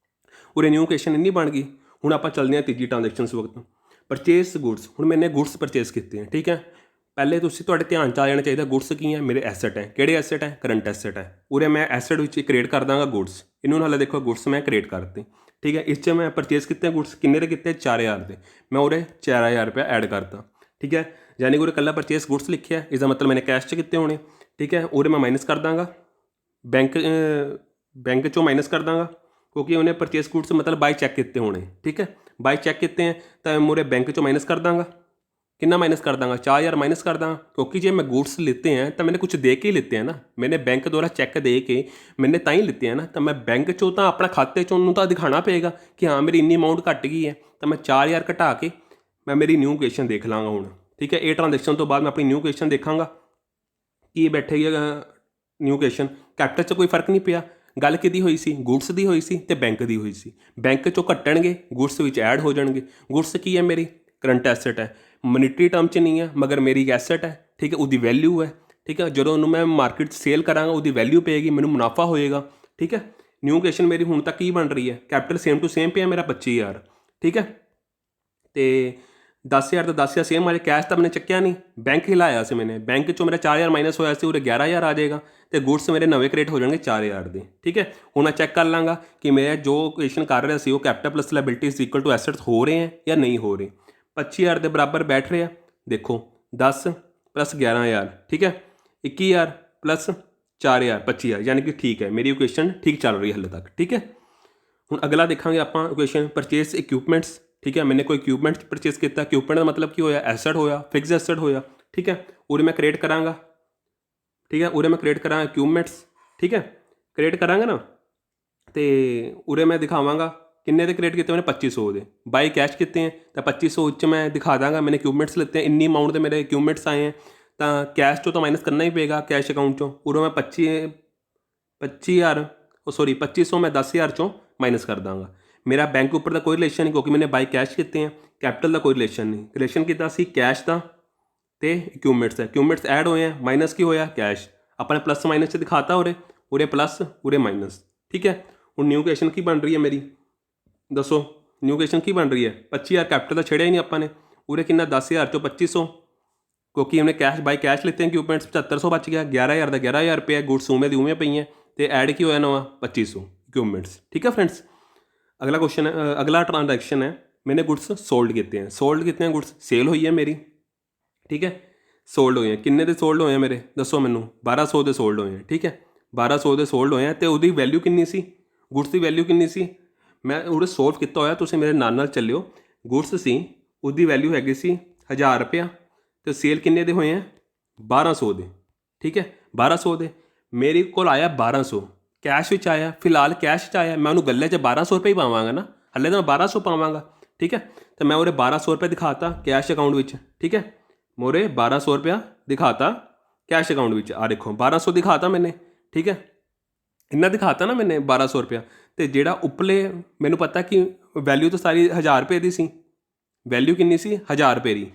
ਉਰੇ ਨਿਊ ਇਕੁਏਸ਼ਨ ਇੰਨੀ ਬਣ ਗਈ। ਹੁਣ ਆਪਾਂ ਚੱਲਦੇ ਹਾਂ ਤੀਜੀ ਟ੍ਰਾਂਜੈਕਸ਼ਨਸ ਵਕਤ, ਪਰਚੇਸ ਗੁੱਡਸ। ਹੁਣ ਮੈंने ਗੁੱਡਸ ਪਰਚੇਸ ਕੀਤੇ ਹੈ। ਠੀਕ ਹੈ, ਪਹਿਲੇ ਤੁਸੀਂ ਤੁਹਾਡੇ ਧਿਆਨ 'ਚ ਆ ਜਾਣਾ ਚਾਹੀਦਾ ਗੁੱਡਸ ਕੀ ਹੈ, ਮੇਰੇ ਐਸੈਟ ਹੈ। ਕਿਹੜੇ ਐਸੈਟ ਹੈ, ਕਰੰਟ ਐਸੈਟ ਹੈ। ਉਰੇ ਮੈਂ ਐਸੈਟ ਵਿੱਚ ਕ੍ਰੀਏਟ ਕਰ ਦਾਂਗਾ ਗੁੱਡਸ। ਇਹਨੂੰ ਨਾਲ ਦੇਖੋ ਗੁੱਡਸ ਮੈਂ ਕ੍ਰੀਏਟ ਕਰਤੇ। ਠੀਕ ਹੈ, ਇਸ 'ਚ ਮੈਂ ਪਰਚੇਸ ਕੀਤੇ ਗੁੱਡਸ ਕਿੰਨੇ ਦੇ ਕੀਤੇ, 4,000 ਦੇ। ਮੈਂ ਉਰੇ 4,000 ਰੁਪਏ ਐਡ ਕਰਤਾ। ਠੀਕ ਹੈ, ਯਾਨੀ ਕਿ ਉਰੇ ਇਕੱਲਾ ਪਰਚੇਸ ਗੁੱਡਸ ਲਿਖਿਆ, ਇਸ ਦਾ ਮਤਲਬ ਮੈंने ਕੈਸ਼ 'ਚ ਕੀਤੇ ਹੋਣੇ। ਠੀਕ ਹੈ, ਉਰੇ ਮੈਂ ਮਾਈਨਸ ਕਰ ਦਾਂਗਾ, ਬੈਂਕ 'ਚੋਂ ਮਾਈਨਸ ਕਰ ਦਾਂਗਾ, ਕਿਉਂਕਿ ਉਹਨੇ ਪਰਚੇਸ ਗੁੱਡਸ ਮਤਲਬ ਬਾਈ ਚੈੱਕ ਕੀਤੇ ਹੋਣੇ। ਠੀਕ ਹੈ, ਬਾਈ ਚੈੱਕ ਕੀਤੇ ਹੈ ਤਾਂ ਮੂਰੇ ਬੈਂਕ 'ਚੋਂ ਮਾਈਨਸ ਕਰ ਦਾਂਗਾ। ਕਿੰਨਾ ਮਾਈਨਸ ਕਰ ਦਾਂਗਾ, 4,000 ਮਾਈਨਸ ਕਰ ਦਾਂਗਾ, ਕਿਉਂਕਿ ਜੇ ਮੈਂ ਗੁੱਡਸ ਲਿੱਤੇ हैं ਤਾਂ मैंने ਕੁਝ ਦੇ ਕੇ ਹੀ ਲਿੱਤੇ हैं ना, मैंने ਬੈਂਕ ਦੁਆਰਾ ਚੈੱਕ ਦੇ ਕੇ मैंने ਤਾਂ ਹੀ ਲਿੱਤੇ हैं ना। ਤਾਂ ਮੈਂ ਬੈਂਕ 'ਚੋਂ ਤਾਂ ਆਪਣਾ ਖਾਤੇ 'ਚੋਂ ਉਹਨੂੰ ਤਾਂ ਦਿਖਾਉਣਾ ਪਏਗਾ ਕਿ ਹਾਂ ਮੇਰੀ ਇੰਨੀ ਅਮਾਊਂਟ ਘੱਟ ਗਈ ਹੈ। ਤਾਂ ਮੈਂ 4,000 ਘਟਾ ਕੇ ਮੈਂ ਮੇਰੀ ਨਿਊ ਇਕੁਏਸ਼ਨ ਦੇਖ ਲਾਂਗਾ ਹੁਣ। ਠੀਕ ਹੈ, ਇਹ ਟ੍ਰਾਂਜੈਕਸ਼ਨ ਤੋਂ ਬਾਅਦ ਮੈਂ ਆਪਣੀ ਨਿਊ ਇਕੁਏਸ਼ਨ ਦੇਖਾਂਗਾ ਕੀ ਬੈਠੇਗੀ ਨਿਊ ਇਕੁਏਸ਼ਨ। ਕੈਪੀਟਲ 'ਚ ਕੋਈ ਫਰਕ ਨਹੀਂ ਪਿਆ, ਗੱਲ ਕਿਹਦੀ ਹੋਈ ਸੀ, ਗੁੱਡਸ ਦੀ ਹੋਈ ਸੀ ਤੇ ਬੈਂਕ ਦੀ ਹੋਈ ਸੀ। ਬੈਂਕ 'ਚੋਂ ਘਟਣਗੇ, ਗੁੱਡਸ ਵਿੱਚ ਐਡ ਹੋ ਜਾਣਗੇ। ਗੁੱਡਸ ਕੀ ਹੈ, ਮੇਰੀ ਕਰੰਟ ਐਸੈਟ ਹੈ, ਮੋਨੀਟਰੀ ਟਰਮ 'ਚ ਨਹੀਂ ਹੈ ਮਗਰ ਮੇਰੀ ਇੱਕ ਐਸੈਟ ਹੈ। ਠੀਕ ਹੈ, ਉਹਦੀ ਵੈਲਿਊ ਹੈ। ਠੀਕ ਹੈ, ਜਦੋਂ ਉਹਨੂੰ ਮੈਂ ਮਾਰਕੀਟ 'ਚ ਸੇਲ ਕਰਾਂਗਾ ਉਹਦੀ ਵੈਲਿਊ ਪਏਗੀ, ਮੈਨੂੰ ਮੁਨਾਫਾ ਹੋਏਗਾ। ਠੀਕ ਹੈ, ਨਿਊ ਇਕੁਏਸ਼ਨ ਮੇਰੀ ਹੁਣ ਤੱਕ ਕੀ ਬਣ ਰਹੀ ਹੈ, ਕੈਪੀਟਲ ਸੇਮ ਟੂ ਸੇਮ ਪਿਆ ਮੇਰਾ 25,000। ਠੀਕ ਹੈ, ਤੇ 10,000 ਦਾ 10,000 ਸੇਮ ਆ ਜਾਏ। ਕੈਸ਼ ਤਾਂ ਮੈंने ਚੱਕਿਆ ਨਹੀਂ, ਬੈਂਕ ਹਿਲਾਇਆ ਸੀ मैंने, ਬੈਂਕ 'ਚੋਂ ਮੇਰਾ 4,000 ਮਾਈਨਸ ਹੋਇਆ ਸੀ, ਉਰੇ 11,000 ਆ ਜਾਏਗਾ ਤੇ ਗੁੱਡਸ ਮੇਰੇ ਨਵੇਂ ਕ੍ਰੀਏਟ ਹੋ ਜਾਣਗੇ 4,000 ਦੇ। ਠੀਕ ਹੈ, ਹੁਣ ਮੈਂ ਚੈੱਕ ਕਰ ਲਾਂਗਾ ਕਿ ਮੈਂ ਜੋ ਇਕੁਏਸ਼ਨ ਕਰ ਰਿਹਾ ਸੀ ਉਹ capital plus liabilities equal to assets ਹੋ ਰਹੇ ਹੈ ਜਾਂ ਨਹੀਂ ਹੋ ਰਹੇ। 25,000 ਦੇ ਬਰਾਬਰ ਬੈਠ ਰਿਹਾ, ਦੇਖੋ 10 + 11,000। ਠੀਕ ਹੈ, 21,000 + 4,000 25,000, ਯਾਨੀ ਕਿ ਠੀਕ ਹੈ, ਮੇਰੀ ਇਕੁਏਸ਼ਨ ਠੀਕ ਚੱਲ ਰਹੀ ਹੈ ਹਾਲੇ ਤੱਕ। ਠੀਕ ਹੈ, ਹੁਣ ਅਗਲਾ ਦੇਖਾਂਗੇ ਆਪਾਂ ਇਕੁਏਸ਼ਨ ਪਰਚੇਸ ਇਕਵਿਪਮੈਂਟਸ। ਠੀਕ ਹੈ, मैंने ਕੋਈ ਇਕਵਿਪਮੈਂਟ ਪਰਚੇਸ ਕੀਤਾ, ਇਕਵਿਪਮੈਂਟ ਦਾ ਮਤਲਬ ਕੀ ਹੋਇਆ, ਐਸੈਟ ਹੋਇਆ, ਫਿਕਸ ਐਸੈਟ ਹੋਇਆ। ਠੀਕ ਹੈ, ਉਰੇ ਮੈਂ ਕ੍ਰੀਏਟ ਕਰਾਂਗਾ ठीक है। उरे मैं क्रिएट करांगा इक्विपमेंट्स, ठीक है, क्रिएट करांगा ना, तो उरे मैं दिखावांगा किन्ने दे क्रिएट किए मैंने 2500 दे, बाई कैश किए हैं तो 2500 मैं दिखा दाँगा मैंने इक्विपमेंट्स लेते हैं, इन्नी अमाउंट के मेरे इक्विपमेंट्स आए हैं, तो कैश तो माइनस करना ही पेगा कैश अकाउंट चो, उरे मैं 2500 मैं 10,000 चों माइनस कर दाँगा। मेरा बैंक उपर का कोई रिलेशन नहीं क्योंकि मैंने बाई कैश किए हैं, कैपिटल का कोई रिलेशन नहीं, रिलेशन किया सी कैश का तो इक्विपमेंट्स है, इक्विपमेंट्स ऐड होए हैं, माइनस की होया कैश, अपने प्लस माइनस दिखाता उरे, उरे प्लस उरे माइनस, ठीक है। हूँ न्यू क्वेश्चन की बन रही है मेरी, दसो न्यू क्वेश्चन की बन रही है, 25,000 कैपिटल तो छेड़िया ही नहीं अपने, उरे कि 10,000 चो 2500 क्योंकि हमने कैश बाई कैश लेते हैं, इक्विपमेंट्स 7500 बच गया, 11,000 का 11,000 रुपया, गुड्स उमें दी उमें पई हैं, तो ऐड की होया नवा 2500 इक्विपमेंट्स, ठीक है फ्रेंड्स। अगला क्वेश्चन है, अगला ट्रांजैक्शन है, मैंने गुड्स सोल्ड किए हैं, सोल्ड कितने हैं गुड्स, सेल हुई है मेरी, ठीक है, सोल्ड हुए हैं, किन्ने दे सोल्ड होए हैं मेरे, दसो मैनू, 1200 दे सोल्ड होए हैं, ठीक है, 1200 दे सोल्ड होए हैं, तो उसकी वैल्यू कितनी सी, गुड्स की वैल्यू कितनी सी, मैं उरे सोल्व किया होया, तुसीं मेरे नाल चलियो, गुड्स सी उसकी वैल्यू हैगी सी 1000 रुपया, तो सेल किन्ने दे होए हैं 1200 दे, ठीक है, 1200 दे, मेरे को आया 1200 कैश विच आया, फिलहाल कैश च आया, मैं उन्होंने गल्ले 1200 रुपये ही पावांगा ना, हले तो मैं 1200 पावांगा, ठीक है, तो मैं उरे 1200 रुपये दिखाता कैश अकाउंट में, ठीक है, मोरे 1200 रुपया दिखाता कैश अकाउंट में, आ देखो 1200 दिखाता मैंने, ठीक है, इन्ना दिखाता ना मैंने 1200 रुपया, तो जोड़ा उपले मैनू पता कि वैल्यू तो सारी 1000 रुपये की सी, वैल्यू कितनी सी 1000 रुपये की,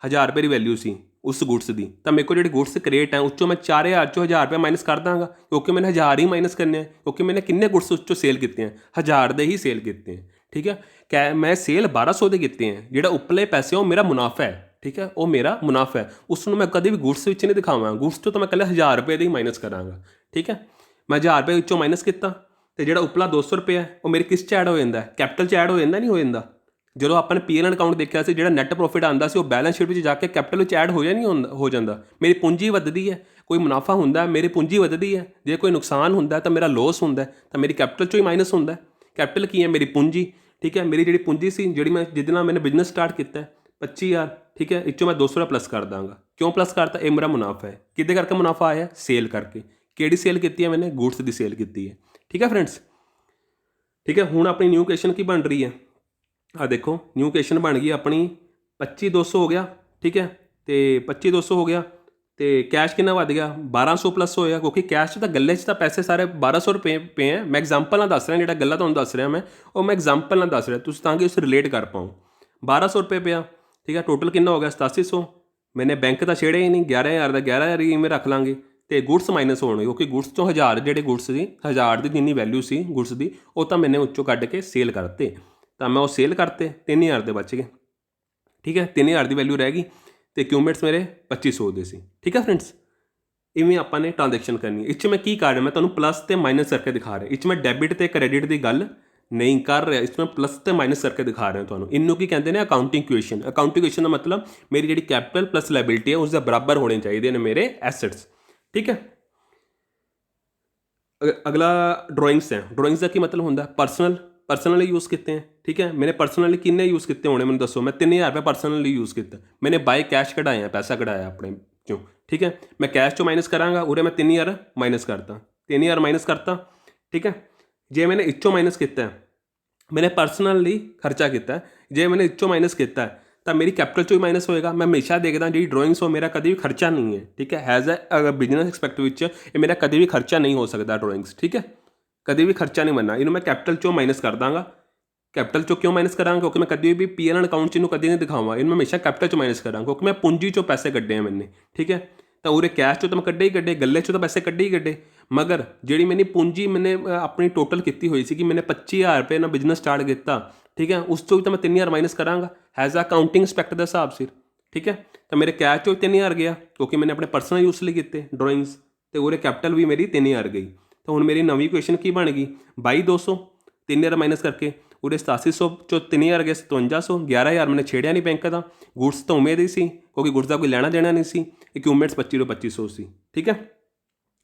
1000 रुपये की वैल्यू सी उस गुड्स की, तो मेरे को जो गुड्स क्रिएट है उस मैं 4000 चो 1000 रुपया माइनस कर दाँगा, क्योंकि मैंने 1000 ही माइनस करने हैं, क्योंकि मैंने किन्ने गुड्स उस सेल किए हैं 1000 के ही सेल किए हैं, ठीक है, कै मैं सेल 1200 के किए हैं, जोड़ा उपले पैसे वो मेरा मुनाफा है, ठीक है, वो मेरा मुनाफा है, उसनों मैं कभी भी गुड्स नहीं दिखावा, गुड्स तो मैं कल 1000 रुपये ही माइनस कराँगा, ठीक है, मैं 1000 रुपये विचों माइनस किया, तो जो उपला 200 रुपये है वो मेरी किस च ऐड हो जाता है, कैपिटल च ऐड हो जाता नहीं हो जाता, जो अपने पीएल अकाउंट देखा से जो नैट प्रॉफिट आता से बैलेंस शीट में जाके कैपिटल में ऐड हो या नहीं हो जाता, मेरी पूंजी वधदी है, कोई मुनाफा होंगे मेरी पूंजी वधदी है, जो कोई नुकसान होंगे तो मेरा लॉस होंगे तो मेरी कैपिटल चो ही माइनस होंगे, कैपिटल की है मेरी पूंजी, ठीक है, मेरी जी पूंजी सी जी मैं जिद मैंने बिजनेस स्टार्ट किया 25,000, ठीक है, इचों मैं 200 प्लस कर दाँगा, क्यों प्लस करता, ये मेरा मुनाफा है, कि करके मुनाफा आया सेल करके, कि सेल की है मैंने गुड्स की सेल की है, ठीक है फ्रेंड्स, ठीक है। हुण अपनी न्यू क्वेश्चन की बन रही है, आ देखो न्यू क्वेश्चन बन गई अपनी 25,200 हो गया, ठीक है, तो 25,200 हो गया, तो कैश कितना वध गया 1200 प्लस होया, क्योंकि कैश तो गले तो पैसे सारे 1200 रुपये पे हैं, मैं एग्जाम्पल ना दस रहा, जो गल्ला तुहानूं दस रहा मैं एग्जाम्पल ना दस रहा, तुसीं तां कि उस रिलेट कर पाओ, 1200 रुपये पे, ठीक है, टोटल कितना हो गया 8700, मैंने बैंक तो छेड़े ही नहीं, 11,000 का 11,000 ही में रख लाँगे, तो गुड्स माइनस होने, क्योंकि गुड्स तो 1000 जो गुड्स की 1000 की जिनी वैल्यू सी गुड्स की वो तो मैंने उच्चों कढ़ के सेल करते, तो मैं वो सेल करते 3000 के बच गए, ठीक है, 3000 की वैल्यू रह गई, तो इक्विपमेंट्स मेरे 2500 के सी, ठीक है फ्रेंड्स। इवें आपाने ट्रांजैक्शन करनी, इस मैं की कर रहा, मैं तुम्हें प्लस तो माइनस करके दिखा रहा, इस मैं डैबिट तो क्रेडिट की गल नहीं कर रहा, इसमें प्लस तो माइनस करके दिखा रहा तुम्हें, इनू की कहते हैं अकाउंटिंग इक्वेशन, अकाउंटिंग इक्वेशन का मतलब मेरी जी कैपिटल प्लस लाइबिलिटी है उसके बराबर होने चाहिए ने मेरे एसेट्स, ठीक है। अगला ड्राइंग्स है, ड्राइंग्स का की मतलब होंगे पर्सनली यूज़ किए हैं, ठीक है, मैंने पर्सनली किन्ने यूज़ किए होने मैंने दसो, मैं 3000 रुपये पर्सनली यूज़ किया, मैंने बाय कैश कढ़ाया पैसा कढ़ाया अपने चों, ठीक है, मैं कैश चो माइनस कराँगा, उरे मैं 3000 माइनस करता, 3000 माइनस करता, ठीक है, जे मैंने इचों माइनस किया मैंने पर्सनली खर्चा किया, जे मैंने इचों माइनस किया तो मेरी कैपिटल चो ही माइनस होएगा, मैं हमेशा देखता जी ड्राइंग्स हो मेरा कभी भी खर्चा नहीं है, ठीक है, हैज़ ए बिजनेस एक्सपेक्ट ये मेरा कभी भी खर्चा नहीं हो सकता ड्राइंग्स, ठीक है, कभी भी खर्चा नहीं बनना, इन्हों मैं कैपिटल चो माइनस कर दाँगा, कैपिटल चो क्यों माइनस करा, क्योंकि मैं कभी भी पीएल अकाउंट च कभी नहीं दिखावा, इन्होंने हमेशा कैपिटल चो माइनस करा, क्योंकि मैं पूंजी चो पैसे कड्डे हैं मैंने, ठीक है, तो उरे कैश चो तो मैं कड्डे ही कड्डे, गले चो तो पैसे कड्डे ही कड्डे, मगर जी मैंने पूंजी मैंने अपनी टोटल की हुई सी कि मैंने 25,000 रुपये ना बिजनेस स्टार्ट किया, ठीक है, उस तो मैं 3000 माइनस कराँगा हैज़ अकाउंटिंग एक्सपेक्ट के हिसाब से, ठीक है, तो मेरे कैश चो 3000 गया, क्योंकि मैंने अपने पर्सनल यूज़ लिए किए ड्राइंग्स, तो उरे कैपिटल भी मेरी 3000 गई, तो हूँ मेरी नवी क्वेश्चन की बन गई 22,200 3000 माइनस करके, उरे 8700 चो 3000 गए 5700, 11,000 मैंने छेड़िया नहीं बैंक का, गुड्स तो उम्मीद ही सी क्योंकि गुड्स का कोई लेना देना नहीं सी, इक्विपमेंट्स 2500 सी, ठीक है,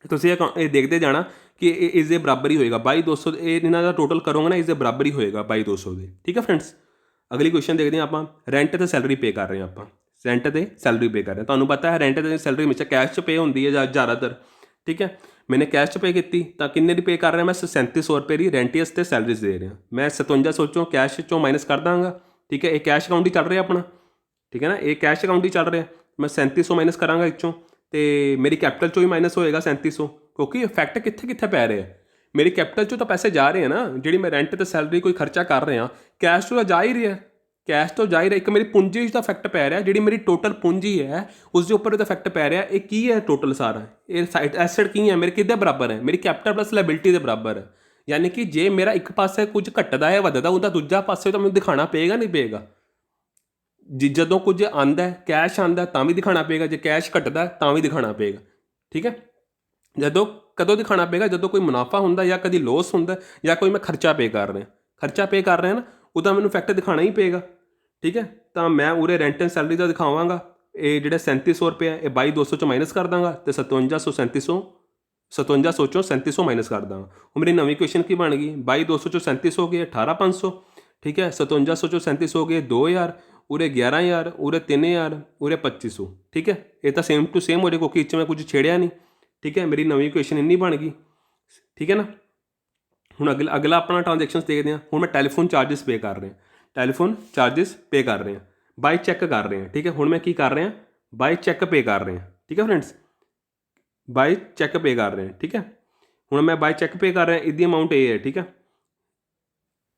तो ये देखते जाना कि इसके बराबर ही होएगा 22,200, इन्हों का टोटल करोगे ना इसके बराबर ही होएगा 22,200 के, ठीक है फ्रेंड्स। अगली क्वेश्चन देखते हैं आप, रेंट तो सैलरी पे कर रहे हैं, आप रेंट तो सैलरी पे कर रहे हैं, तुम्हें पता है रेंट तो सैलरी हमेशा कैश पे होंगी है ज़्यादातर, ठीक है। मैंने कैश च पे की तो किन्ने दी पे कर रहा मैं 3700 रुपये की रेंटियस ते सैलरीज दे रहा। मैं 5700 चों कैश चों माइनस कर दाँगा, ठीक है। ये कैश अकाउंट ही चल रहा अपना, ठीक है ना, ये कैश अकाउंट ही चल रहा। मैं 3700 माइनस कराँगा इचों, तो मेरी कैपिटल चों ही माइनस होएगा 3700, क्योंकि इफैक्ट कित्थे कित्थे पै रहे हैं। मेरी कैपिटल चों तो पैसे जा रहे हैं ना, जी मैं रेंट तो सैलरी कोई खर्चा कर रहा, कैश चों तो जा ही रहा, कैश तो जा ही रहा। एक मेरी पूंजी का इफैक्ट पै रहा, जी मेरी टोटल पूंजी है उसके उपर तो इफैक्ट पै रहा। ये की है टोटल सारा, ये साइड एसेट की है मेरे किदे बराबर है, मेरी कैपिटल प्लस लाइबिलिटी के बराबर है। यानी कि जे मेरा एक पासे कुछ घटदा है वधदा, उनका दूजा पासे तो मैं दिखाना पेगा नहीं पेगा। ਜਦੋਂ ਕੁਝ ਆਉਂਦਾ ਕੈਸ਼ ਆਉਂਦਾ ਤਾਂ ਵੀ ਦਿਖਾਣਾ ਪਏਗਾ, ਜੇ ਕੈਸ਼ ਘਟਦਾ ਤਾਂ ਵੀ ਦਿਖਾਣਾ ਪਏਗਾ, ਠੀਕ ਹੈ। ਜਦੋਂ ਕਦੋਂ ਦਿਖਾਣਾ ਪਏਗਾ, ਜਦੋਂ ਕੋਈ ਮੁਨਾਫਾ ਹੁੰਦਾ ਜਾਂ ਕਦੀ ਲੋਸ ਹੁੰਦਾ ਜਾਂ ਕੋਈ ਮੈਂ ਖਰਚਾ ਪੇ ਕਰ ਰਿਹਾ ਨਾ, ਉਹਦਾ ਮੈਨੂੰ ਫੈਕਟ ਦਿਖਾਣਾ ਹੀ ਪਏਗਾ, ਠੀਕ ਹੈ। ਤਾਂ ਮੈਂ ਉਰੇ ਰੈਂਟ ਐਂਡ ਸੈਲਰੀ ਦਾ ਦਿਖਾਵਾਂਗਾ। ਇਹ ਜਿਹੜਾ 3700 ਰੁਪਏ ਇਹ 22,200 ਚੋਂ ਮਾਈਨਸ ਕਰ ਦਾਂਗਾ ਅਤੇ 5700 ਚੋਂ 3700 ਮਾਈਨਸ ਕਰ ਦਾਂਗਾ। ਉਹ ਮੇਰੀ ਨਵੀਂ ਕੁਐਸਚਨ ਕੀ ਬਣ ਗਈ, 22,200 ਚੋਂ 3700 ਹੋ ਗਏ 18,500, ਠੀਕ ਹੈ। 5700 ਚੋਂ 3700 ਹੋ ਗਏ 2,000, ਉਰੇ 11,000, ਉਰੇ 3,000, ਉਰੇ 2,500, ਠੀਕ ਹੈ। ਇਹ ਤਾਂ ਸੇਮ ਟੂ ਸੇਮ ਹੋ ਜਾਏ ਕਿਉਂਕਿ ਇਹ 'ਚ ਮੈਂ ਕੁਝ ਛੇੜਿਆ ਨਹੀਂ, ਠੀਕ ਹੈ। ਮੇਰੀ ਨਵੀਂ ਕੁਐਸਚਨ ਇੰਨੀ ਬਣ ਗਈ, ਠੀਕ ਹੈ ਨਾ। ਹੁਣ ਅਗਲਾ ਆਪਣਾ ਟ੍ਰਾਂਜੈਕਸ਼ਨਸ ਦੇਖਦੇ ਹਾਂ। ਹੁਣ ਮੈਂ ਟੈਲੀਫੋਨ ਚਾਰਜਸ ਪੇ ਕਰ ਰਿਹਾ, ਬਾਈ ਚੈੱਕ ਕਰ ਰਹੇ ਹਾਂ, ਠੀਕ ਹੈ। ਹੁਣ ਮੈਂ ਕੀ ਕਰ ਰਿਹਾ, ਬਾਈ ਚੈੱਕ ਪੇ ਕਰ ਰਿਹਾ, ਠੀਕ ਹੈ ਫਰੈਂਡਸ, ਬਾਈ ਚੈੱਕ ਪੇ ਕਰ ਰਹੇ, ਠੀਕ ਹੈ। ਹੁਣ ਮੈਂ ਬਾਈ ਚੈੱਕ ਪੇ ਕਰ ਰਿਹਾ, ਇਹਦੀ ਅਮਾਊਂਟ ਇਹ ਹੈ, ਠੀਕ ਹੈ।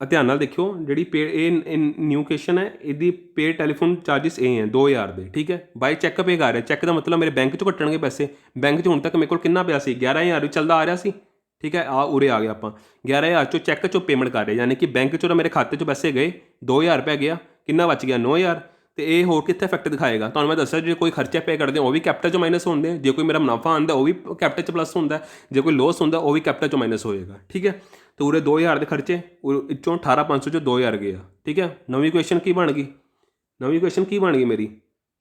ਧਿਆਨ ਨਾਲ ਦੇਖਿਓ, ਜਿਹੜੀ ਪੇ ਇਹ ਨਿਊ ਕੁਐਸਚਨ ਹੈ, ਇਹਦੀ ਪੇ ਟੈਲੀਫੋਨ ਚਾਰਜਿਸ ਇਹ ਹੈ 2,000 ਦੇ, ਠੀਕ ਹੈ। ਬਾਈ ਚੈੱਕ ਪੇ ਕਰ ਰਿਹਾ, ਚੈੱਕ ਦਾ ਮਤਲਬ ਮੇਰੇ ਬੈਂਕ 'ਚੋਂ ਕੱਟਣਗੇ ਪੈਸੇ। ਬੈਂਕ 'ਚ ਹੁਣ ਤੱਕ ਮੇਰੇ ਕੋਲ ਕਿੰਨਾ ਪਿਆ ਸੀ, 11,000 ਵੀ ਚੱਲਦਾ ਆ ਰਿਹਾ ਸੀ, ਠੀਕ ਹੈ। ਉਰੇ ਆ ਗਿਆ ਆਪਾਂ 11,000 ਚੋਂ ਚੈੱਕ 'ਚੋਂ ਪੇਮੈਂਟ ਕਰ ਰਹੇ, ਯਾਨੀ ਕਿ ਬੈਂਕ 'ਚੋਂ ਤਾਂ ਮੇਰੇ ਖਾਤੇ 'ਚੋਂ ਪੈਸੇ ਗਏ, 2,000 ਰੁਪਏ ਗਿਆ, ਕਿੰਨਾ ਬਚ ਗਿਆ 9,000। ਅਤੇ ਇਹ ਹੋਰ ਕਿੱਥੇ ਇਫੈਕਟ ਦਿਖਾਏਗਾ, ਤੁਹਾਨੂੰ ਮੈਂ ਦੱਸਿਆ ਜੇ ਕੋਈ ਖਰਚੇ ਪੇ ਕਰਦੇ ਉਹ ਵੀ ਕੈਪੀਟਲ 'ਚੋਂ ਮਾਈਨਸ ਹੁੰਦੇ, ਜੇ ਕੋਈ ਮੇਰਾ ਮੁਨਾਫਾ ਆਉਂਦਾ ਉਹ ਵੀ ਕੈਪੀਟਲ 'ਚ ਪਲੱਸ ਹੁੰਦਾ, ਜੇ ਕੋਈ ਲੋਸ ਹੁੰਦਾ ਉਹ ਵੀ ਕੈਪੀਟਲ 'ਚੋਂ ਮਾਈਨਸ ਹੋਏਗਾ, ਠੀਕ ਹੈ। तो उरे 2,000 के खर्चे इचों 18,500 चो 2,000 गया, ठीक है। नवीं क्वेश्चन की बन गई मेरी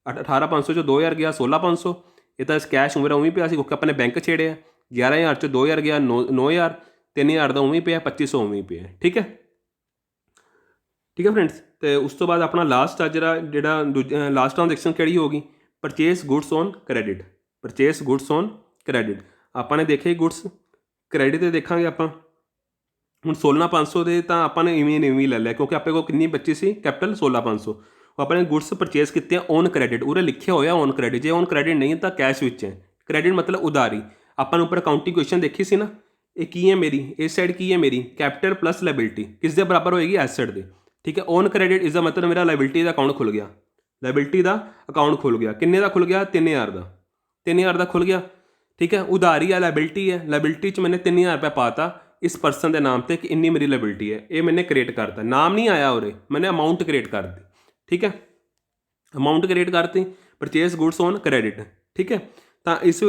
18,500 चो 2,000 गया 16,500। ये तो इस कैश मेरा उवें पिया क्योंकि अपने बैंक छेड़े 11,000 चो 2,000 गया 9,000, 3,000 का उवें पिया 2,500 उवें पिया, ठीक है फ्रेंड्स। तो उस तो बाद अपना लास्ट आ जरा लास्ट ट्रांजैक्शन किहड़ी होगी, परचेस गुड्स ऑन क्रेडिट। आपने देखे गुड्स क्रेडिट देखांगे आप ਹੁਣ 16,500 ਦੇ ਤਾਂ ਆਪਾਂ ਨੇ ਇਵੇਂ ਹੀ ਲੈ ਲਿਆ ਕਿਉਂਕਿ ਆਪਣੇ ਕੋਲ ਕਿੰਨੀ ਬੱਚੀ ਸੀ ਕੈਪੀਟਲ 16,500। ਆਪਾਂ ਨੇ ਗੁੱਡਸ ਪਰਚੇਸ ਕੀਤੇ ਆ ਔਨ ਕ੍ਰੈਡਿਟ, ਉਰੇ ਲਿਖਿਆ ਹੋਇਆ ਔਨ ਕ੍ਰੈਡਿਟ, ਜੇ ਔਨ ਕ੍ਰੈਡਿਟ ਨਹੀਂ ਤਾਂ ਕੈਸ਼ ਵਿੱਚ ਹੈ। ਕ੍ਰੈਡਿਟ ਮਤਲਬ ਉਧਾਰੀ। ਆਪਾਂ ਨੇ ਉੱਪਰ ਅਕਾਊਂਟਿੰਗ ਕੁਐਸਚਨ ਦੇਖੀ ਸੀ ਨਾ, ਇਹ ਕੀ ਹੈ ਮੇਰੀ, ਇਸ ਸਾਈਡ ਕੀ ਹੈ ਮੇਰੀ ਕੈਪੀਟਲ ਪਲੱਸ ਲਾਇਬਿਲਿਟੀ, ਕਿਸ ਦੇ ਬਰਾਬਰ ਹੋਏਗੀ ਐਸੈਟ ਦੇ, ਠੀਕ ਹੈ। ਔਨ ਕ੍ਰੈਡਿਟ ਇਸ ਦਾ ਮਤਲਬ ਮੇਰਾ ਲਾਇਬਿਲਿਟੀ ਦਾ ਅਕਾਊਂਟ ਖੁੱਲ ਗਿਆ, ਕਿੰਨੇ ਦਾ ਖੁੱਲ ਗਿਆ 3,000 ਦਾ ਖੁੱਲ ਗਿਆ, ਠੀਕ ਹੈ। ਉਧਾਰੀ ਹੈ ਲਾਇਬਿਲਿਟੀ 'ਚ ਮੈंने 3,000 रुपये पाता इस पर्सन के नाम पे कि इन्नी मेरी लाइबिलिटी है, ये मैंने क्रिएट करता, नाम नहीं आया उरे, मैंने अमाउंट क्रिएट कर दी, ठीक है। अमाउंट क्रिएट करती परचेस गुड्स ऑन क्रेडिट, ठीक है। तो इस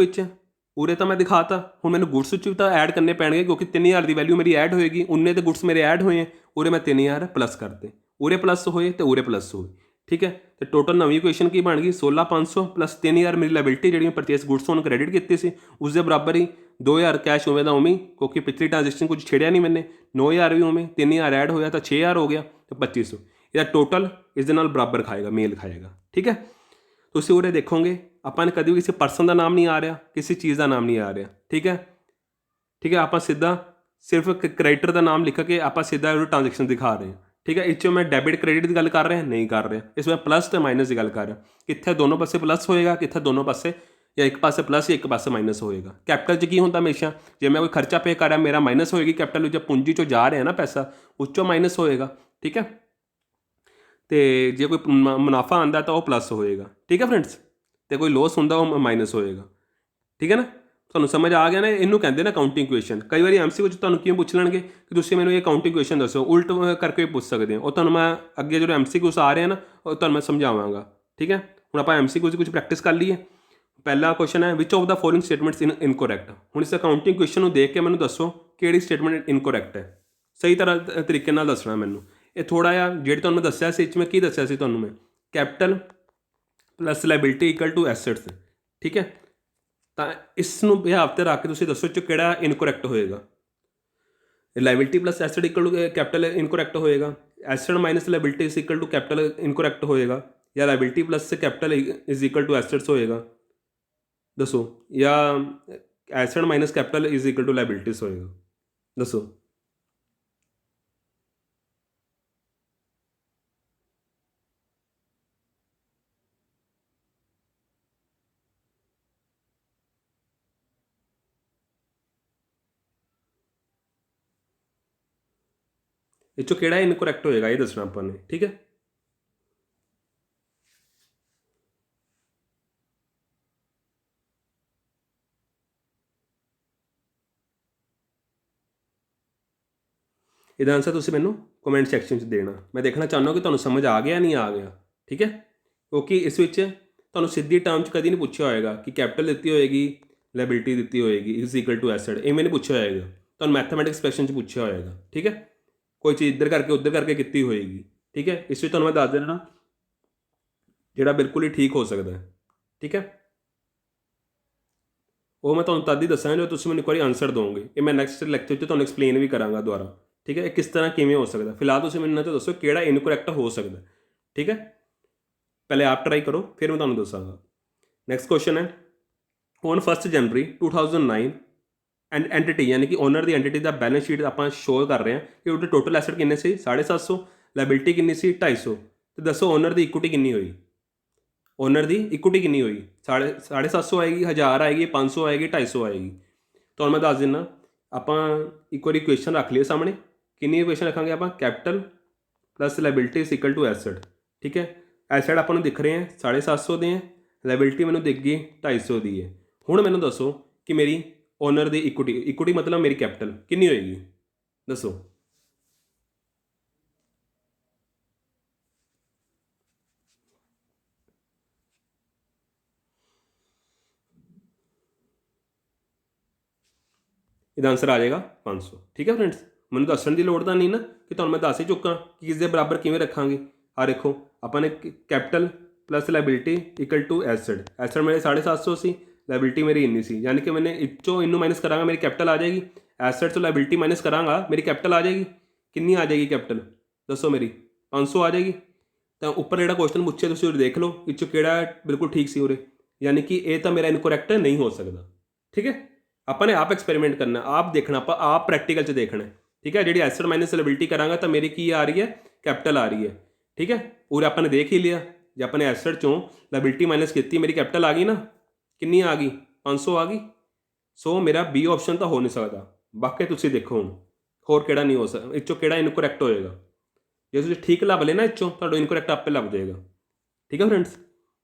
उरे तो मैं दिखाता, हूँ मैंने गुड्स भी तो ऐड करने पैणगे क्योंकि 3,000 की वैल्यू मेरी ऐड होएगी, उन्ने तो गुड्स मेरे ऐड हुए हैं, उरे मैं 3,000 प्लस करते, उरे प्लस होए तो उरे प्लस होए, ठीक है। तो टोटल नवीं इक्वेशन की बन गई 16,500 प्लस 3,000 मेरी लाइबिलिटी जी मैं परचेस गुड्स ऑन क्रेडिट की सी, उसके बराबर ही 2,000 कैश उवें दा उवें, क्योंकि पिछली ट्रांजेक्शन कुछ छेड़िया नहीं मैंने, 9,000 भी उवें, 3,000 ऐड होया तो 6,000 हो गया तो 2,500, यह टोटल इस दे नाल बराबर खाएगा, मेल खाएगा, ठीक है। तुसीं उरे देखोगे ਆਪਾਂ ਨੇ कभी भी किसी परसन का नाम नहीं आ रहा, किसी चीज़ का नाम नहीं आ रहा, ठीक है। आप सीधा सिर्फ क्रेडिटर का नाम लिख के आप सीधा ट्रांजेक्शन दिखा रहे हैं, ठीक है। इस मैं डेबिट क्रेडिट की गल कर रहे हैं, नहीं कर रहे, इसमें प्लस तो माइनस की गल कर रहा, कितने दोनों पासे प्लस होएगा, कितने दोनों पासे या एक पासे प्लस या एक पासे माइनस होएगा। कैपिटल 'च की होंदा हमेशा, जे मैं कोई खर्चा पे कर रहा मेरा माइनस होएगी कैपिटल, जब पूंजी 'चों जा रहा है ना पैसा उस 'चों माइनस होएगा, ठीक है। तो जे कोई मुनाफा आंदा तो वह प्लस होएगा, ठीक है फ्रेंड्स। तो कोई लोस होंदा वो माइनस होएगा, ठीक है ना। ਤੁਹਾਨੂੰ ਸਮਝ ਆ ਗਿਆ ਨਾ, ਇਹਨੂੰ ਕਹਿੰਦੇ ਨੇ ਅਕਾਊਂਟਿੰਗ ਕੁਐਸਚਨ। ਕਈ ਵਾਰੀ ਐਮਸੀਕਿਊ 'ਚ ਤੁਹਾਨੂੰ ਕਿਉਂ ਪੁੱਛ ਲੈਣਗੇ ਕਿ ਤੁਸੀਂ ਮੈਨੂੰ ਇਹ ਅਕਾਊਂਟਿੰਗ ਕੁਐਸਚਨ ਦੱਸੋ, ਉਲਟ ਕਰਕੇ ਵੀ ਪੁੱਛ ਸਕਦੇ ਹੋ, ਉਹ ਤੁਹਾਨੂੰ ਮੈਂ ਅੱਗੇ ਜਿਹੜੇ ਐਮਸੀਕਿਊਸ ਆ ਰਹੇ ਨਾ ਉਹ ਤੁਹਾਨੂੰ ਮੈਂ ਸਮਝਾਵਾਂਗਾ, ਠੀਕ ਹੈ। ਹੁਣ ਆਪਾਂ ਐਮਸੀਕਿਊ 'ਚ ਕੁਝ ਪ੍ਰੈਕਟਿਸ ਕਰ ਲਈਏ। ਪਹਿਲਾ ਕੁਐਸਚਨ ਹੈ which of the following statements incorrect. ਹੁਣ ਇਸ ਅਕਾਊਂਟਿੰਗ ਕੁਐਸਚਨ ਨੂੰ ਦੇਖ ਕੇ ਮੈਨੂੰ ਦੱਸੋ ਕਿਹੜੀ ਸਟੇਟਮੈਂਟ ਇਨਕੋਰੈਕਟ ਹੈ, ਸਹੀ ਤਰ੍ਹਾਂ ਤਰੀਕੇ ਨਾਲ ਦੱਸਣਾ ਮੈਨੂੰ। ਇਹ ਥੋੜ੍ਹਾ ਜਿਹਾ ਜਿਹੜੀ ਤੁਹਾਨੂੰ ਮੈਂ ਦੱਸਿਆ ਸੀ ਇਹ 'ਚ ਮੈਂ ਕੀ ਦੱਸਿਆ ਸੀ ਤੁਹਾਨੂੰ, ਮੈਂ capital plus liability equal to assets, ठीक है। तो इसनूं बिहाव ते रख के तुसीं दसो किहड़ा इनकोरैक्ट होएगा। Liability plus asset equal to capital incorrect होएगा, asset minus liability is equal to capital incorrect होएगा, या liability plus capital is equal to assets होएगा, दसो। या asset minus capital is equal to liabilities ਹੋਏਗਾ। ਦੱਸੋ। ਇਹ 'ਚੋਂ ਕਿਹੜਾ ਇਨਕਰੈਕਟ ਹੋਏਗਾ ਇਹ ਦੱਸਣਾ ਆਪਾਂ ਨੇ, ਠੀਕ ਹੈ। ਇਹਦਾ ਆਂਸਰ ਤੁਸੀਂ ਮੈਨੂੰ ਕਮੈਂਟ ਸੈਕਸ਼ਨ 'ਚ ਦੇਣਾ। ਮੈਂ ਦੇਖਣਾ ਚਾਹੁੰਦਾ ਕਿ ਤੁਹਾਨੂੰ ਸਮਝ ਆ ਗਿਆ ਨਹੀਂ ਆ ਗਿਆ, ਠੀਕ ਹੈ। ਕਿਉਂਕਿ ਇਸ ਵਿੱਚ ਤੁਹਾਨੂੰ ਸਿੱਧੀ ਟਰਮ 'ਚ ਕਦੀ ਨਹੀਂ ਪੁੱਛਿਆ ਹੋਏਗਾ ਕਿ ਕੈਪੀਟਲ ਦਿੱਤੀ ਹੋਏਗੀ, ਲਾਇਬਿਲਿਟੀ ਦਿੱਤੀ ਹੋਏਗੀ ਇਜ਼ ਇਕੁਅਲ ਟੂ ਐਸੈਟ, ਇਵੇਂ ਨਹੀਂ ਪੁੱਛਿਆ ਹੋਏਗਾ। ਤੁਹਾਨੂੰ ਮੈਥਮੈਟਿਕਸ ਕੁਐਸਚਨ 'ਚ ਪੁੱਛਿਆ ਹੋਏਗਾ, ਠੀਕ ਹੈ। ਕੋਈ ਚੀਜ਼ ਇੱਧਰ ਕਰਕੇ ਉੱਧਰ ਕਰਕੇ ਕੀਤੀ ਹੋਏਗੀ, ਠੀਕ ਹੈ। ਇਸ ਵਿੱਚ ਤੁਹਾਨੂੰ ਮੈਂ ਦੱਸ ਦੇਣਾ ਜਿਹੜਾ ਬਿਲਕੁਲ ਹੀ ਠੀਕ ਹੋ ਸਕਦਾ, ਠੀਕ ਹੈ। ਉਹ ਮੈਂ ਤੁਹਾਨੂੰ ਤਦ ਹੀ ਦੱਸਾਂਗਾ ਜਦੋਂ ਤੁਸੀਂ ਮੈਨੂੰ ਇੱਕ ਵਾਰੀ ਆਨਸਰ ਦਿਓਗੇ। ਇਹ ਮੈਂ ਨੈਕਸਟ ਲੈਕਚਰ 'ਚ ਤੁਹਾਨੂੰ ਐਕਸਪਲੇਨ ਵੀ ਕਰਾਂਗਾ ਦੁਬਾਰਾ, ਠੀਕ ਹੈ। ਇਹ ਕਿਸ ਤਰ੍ਹਾਂ ਕਿਵੇਂ ਹੋ ਸਕਦਾ। ਫਿਲਹਾਲ ਤੁਸੀਂ ਮੈਨੂੰ ਇਹਨਾਂ 'ਚੋਂ ਦੱਸੋ ਕਿਹੜਾ ਇਨਕਰੈਕਟ ਹੋ ਸਕਦਾ, ਠੀਕ ਹੈ। ਪਹਿਲੇ ਆਪ ਟਰਾਈ ਕਰੋ, ਫਿਰ ਮੈਂ ਤੁਹਾਨੂੰ ਦੱਸਾਂਗਾ। ਨੈਕਸਟ ਕੁਐਸਚਨ ਹੈ, ਔਨ 1 ਜਨਵਰੀ 2009 ਐਂਡ ਐਂਟਿਟੀ ਯਾਨੀ ਕਿ ਓਨਰ ਦੀ ਐਂਟਿਟੀ ਦਾ ਬੈਲੈਂਸ ਸ਼ੀਟ ਆਪਾਂ ਸ਼ੋਅ ਕਰ ਰਹੇ ਹਾਂ ਕਿ ਉਹਦੇ ਟੋਟਲ ਐਸੈਟ ਕਿੰਨੇ ਸੀ 750, ਲਾਇਬਿਲਿਟੀ ਕਿੰਨੀ ਸੀ 250। ਤੇ ਦੱਸੋ ਓਨਰ ਦੀ ਇਕੁਇਟੀ ਕਿੰਨੀ ਹੋਈ। ਓਨਰ ਦੀ ਇਕੁਇਟੀ ਕਿੰਨੀ ਹੋਈ, 750 ਆਏਗੀ, 1000 ਆਏਗੀ, 500 ਆਏਗੀ, 250 ਆਏਗੀ। ਤੁਹਾਨੂੰ ਮੈਂ ਦੱਸ ਦਿੰਦਾ। ਆਪਾਂ ਇੱਕ ਵਾਰੀ ਇਕੁਏਸ਼ਨ ਰੱਖ ਲਈਏ ਸਾਹਮਣੇ। ਕਿੰਨੀ ਇਕੁਏਸ਼ਨ ਰੱਖਾਂਗੇ ਆਪਾਂ, capital plus liability is equal to asset, ਠੀਕ ਹੈ। ਐਸੈਟ ਆਪਾਂ ਨੂੰ ਦਿਖ ਰਹੇ ਹੈ 750 ਦੇ ਹੈ, ਲਾਇਬਿਲਿਟੀ ਮੈਨੂੰ ਦਿਖ ਗਈ 250 ਦੀ ਹੈ। ਹੁਣ ਮੈਨੂੰ ਦੱਸੋ ਕਿ ਮੇਰੀ ਓਨਰ ਦੀ ਇਕੁਇਟੀ ਮਤਲਬ ਮੇਰੀ ਕੈਪੀਟਲ ਕਿੰਨੀ ਹੋਏਗੀ, ਦੱਸੋ। ਇਹਦਾ ਆਂਸਰ ਆ ਜਾਏਗਾ 500, ਠੀਕ ਹੈ ਫਰੈਂਡਸ। ਮੈਨੂੰ ਦੱਸਣ ਦੀ ਲੋੜ ਤਾਂ ਨਹੀਂ ਨਾ ਕਿ ਤੁਹਾਨੂੰ ਮੈਂ ਦੱਸ ਹੀ ਚੁੱਕਾ ਕਿ ਇਸ ਦੇ ਬਰਾਬਰ ਕਿਵੇਂ ਰੱਖਾਂਗੇ। ਆ ਦੇਖੋ ਆਪਾਂ ਨੇ capital plus liability equal to asset. Asset ਮੇਰੇ 750 ਸੀ, ਲਾਇਬਿਲਿਟੀ ਮੇਰੀ ਇੰਨੀ ਸੀ, ਯਾਨੀ ਕਿ ਮੈंने ਇੱਚੋਂ ਇਹਨੂੰ ਮਾਈਨਸ ਕਰਾਂਗਾ ਮੇਰੀ ਕੈਪੀਟਲ ਆ ਜਾਏਗੀ। ਐਸੈਟ ਤੋਂ ਲਾਇਬਿਲਿਟੀ ਮਾਈਨਸ ਕਰਾਂਗਾ ਮੇਰੀ ਕੈਪੀਟਲ ਆ ਜਾਏਗੀ। ਕਿੰਨੀ ਆ ਜਾਏਗੀ ਕੈਪੀਟਲ, ਦੱਸੋ ਮੇਰੀ 500 ਆ ਜਾਏਗੀ। ਤਾਂ ਉੱਪਰ ਜਿਹੜਾ ਕੁਐਸਚਨ ਪੁੱਛਿਆ ਤੁਸੀਂ ਉਰੇ ਦੇਖ ਲਓ, ਇੱਚੋਂ ਕਿਹੜਾ ਬਿਲਕੁਲ ਠੀਕ ਸੀ ਉਰੇ, ਯਾਨੀ ਕਿ ਇਹ ਤਾਂ ਮੇਰਾ ਇਨਕਰੈਕਟ ਨਹੀਂ ਹੋ ਸਕਦਾ, ਠੀਕ ਹੈ। ਆਪਾਂ ਨੇ ਆਪ ਐਕਸਪੈਰੀਮੈਂਟ ਕਰਨਾ, ਆਪ ਦੇਖਣਾ, ਆਪਾਂ ਆਪ ਪ੍ਰੈਕਟੀਕਲ 'ਚ ਦੇਖਣਾ, ਠੀਕ ਹੈ। ਜਿਹੜੀ ਐਸੈਟ ਮਾਈਨਸ ਲਾਇਬਿਲਿਟੀ ਕਰਾਂਗਾ ਤਾਂ ਮੇਰੀ ਕੀ ਆ ਰਹੀ ਹੈ, ਕੈਪੀਟਲ ਆ ਰਹੀ ਹੈ, ਠੀਕ ਹੈ। ਪੂਰਾ ਆਪਾਂ ਨੇ ਦੇਖ ਹੀ ਲਿਆ। ਜੇ ਆਪਾਂ ਨੇ ਐਸੈਟ 'ਚੋਂ ਲਾਇਬਿਲਿਟੀ ਮਾਈਨਸ ਕੀਤੀ, ਮੇਰੀ ਕੈਪੀਟਲ ਆ ਗਈ ਨਾ, ਕਿੰਨੀ ਆ ਗਈ 500 ਆ ਗਈ। ਸੋ ਮੇਰਾ ਬੀ ਆਪਸ਼ਨ ਤਾਂ ਹੋ ਨਹੀਂ ਸਕਦਾ। ਬਾਕੀ ਤੁਸੀਂ ਦੇਖੋ ਹੁਣ ਹੋਰ ਕਿਹੜਾ ਨਹੀਂ ਹੋ ਸਕਦਾ, ਇਹ 'ਚੋਂ ਕਿਹੜਾ ਇਨਕਰੈਕਟ ਹੋਏਗਾ। ਜੇ ਤੁਸੀਂ ਠੀਕ ਲੱਭ ਲੈ ਨਾ, ਇਹ 'ਚੋਂ ਤੁਹਾਨੂੰ ਇਨਕਰੈਕਟ ਆਪੇ ਲੱਭ ਜਾਏਗਾ, ਠੀਕ ਹੈ ਫਰੈਂਡਸ।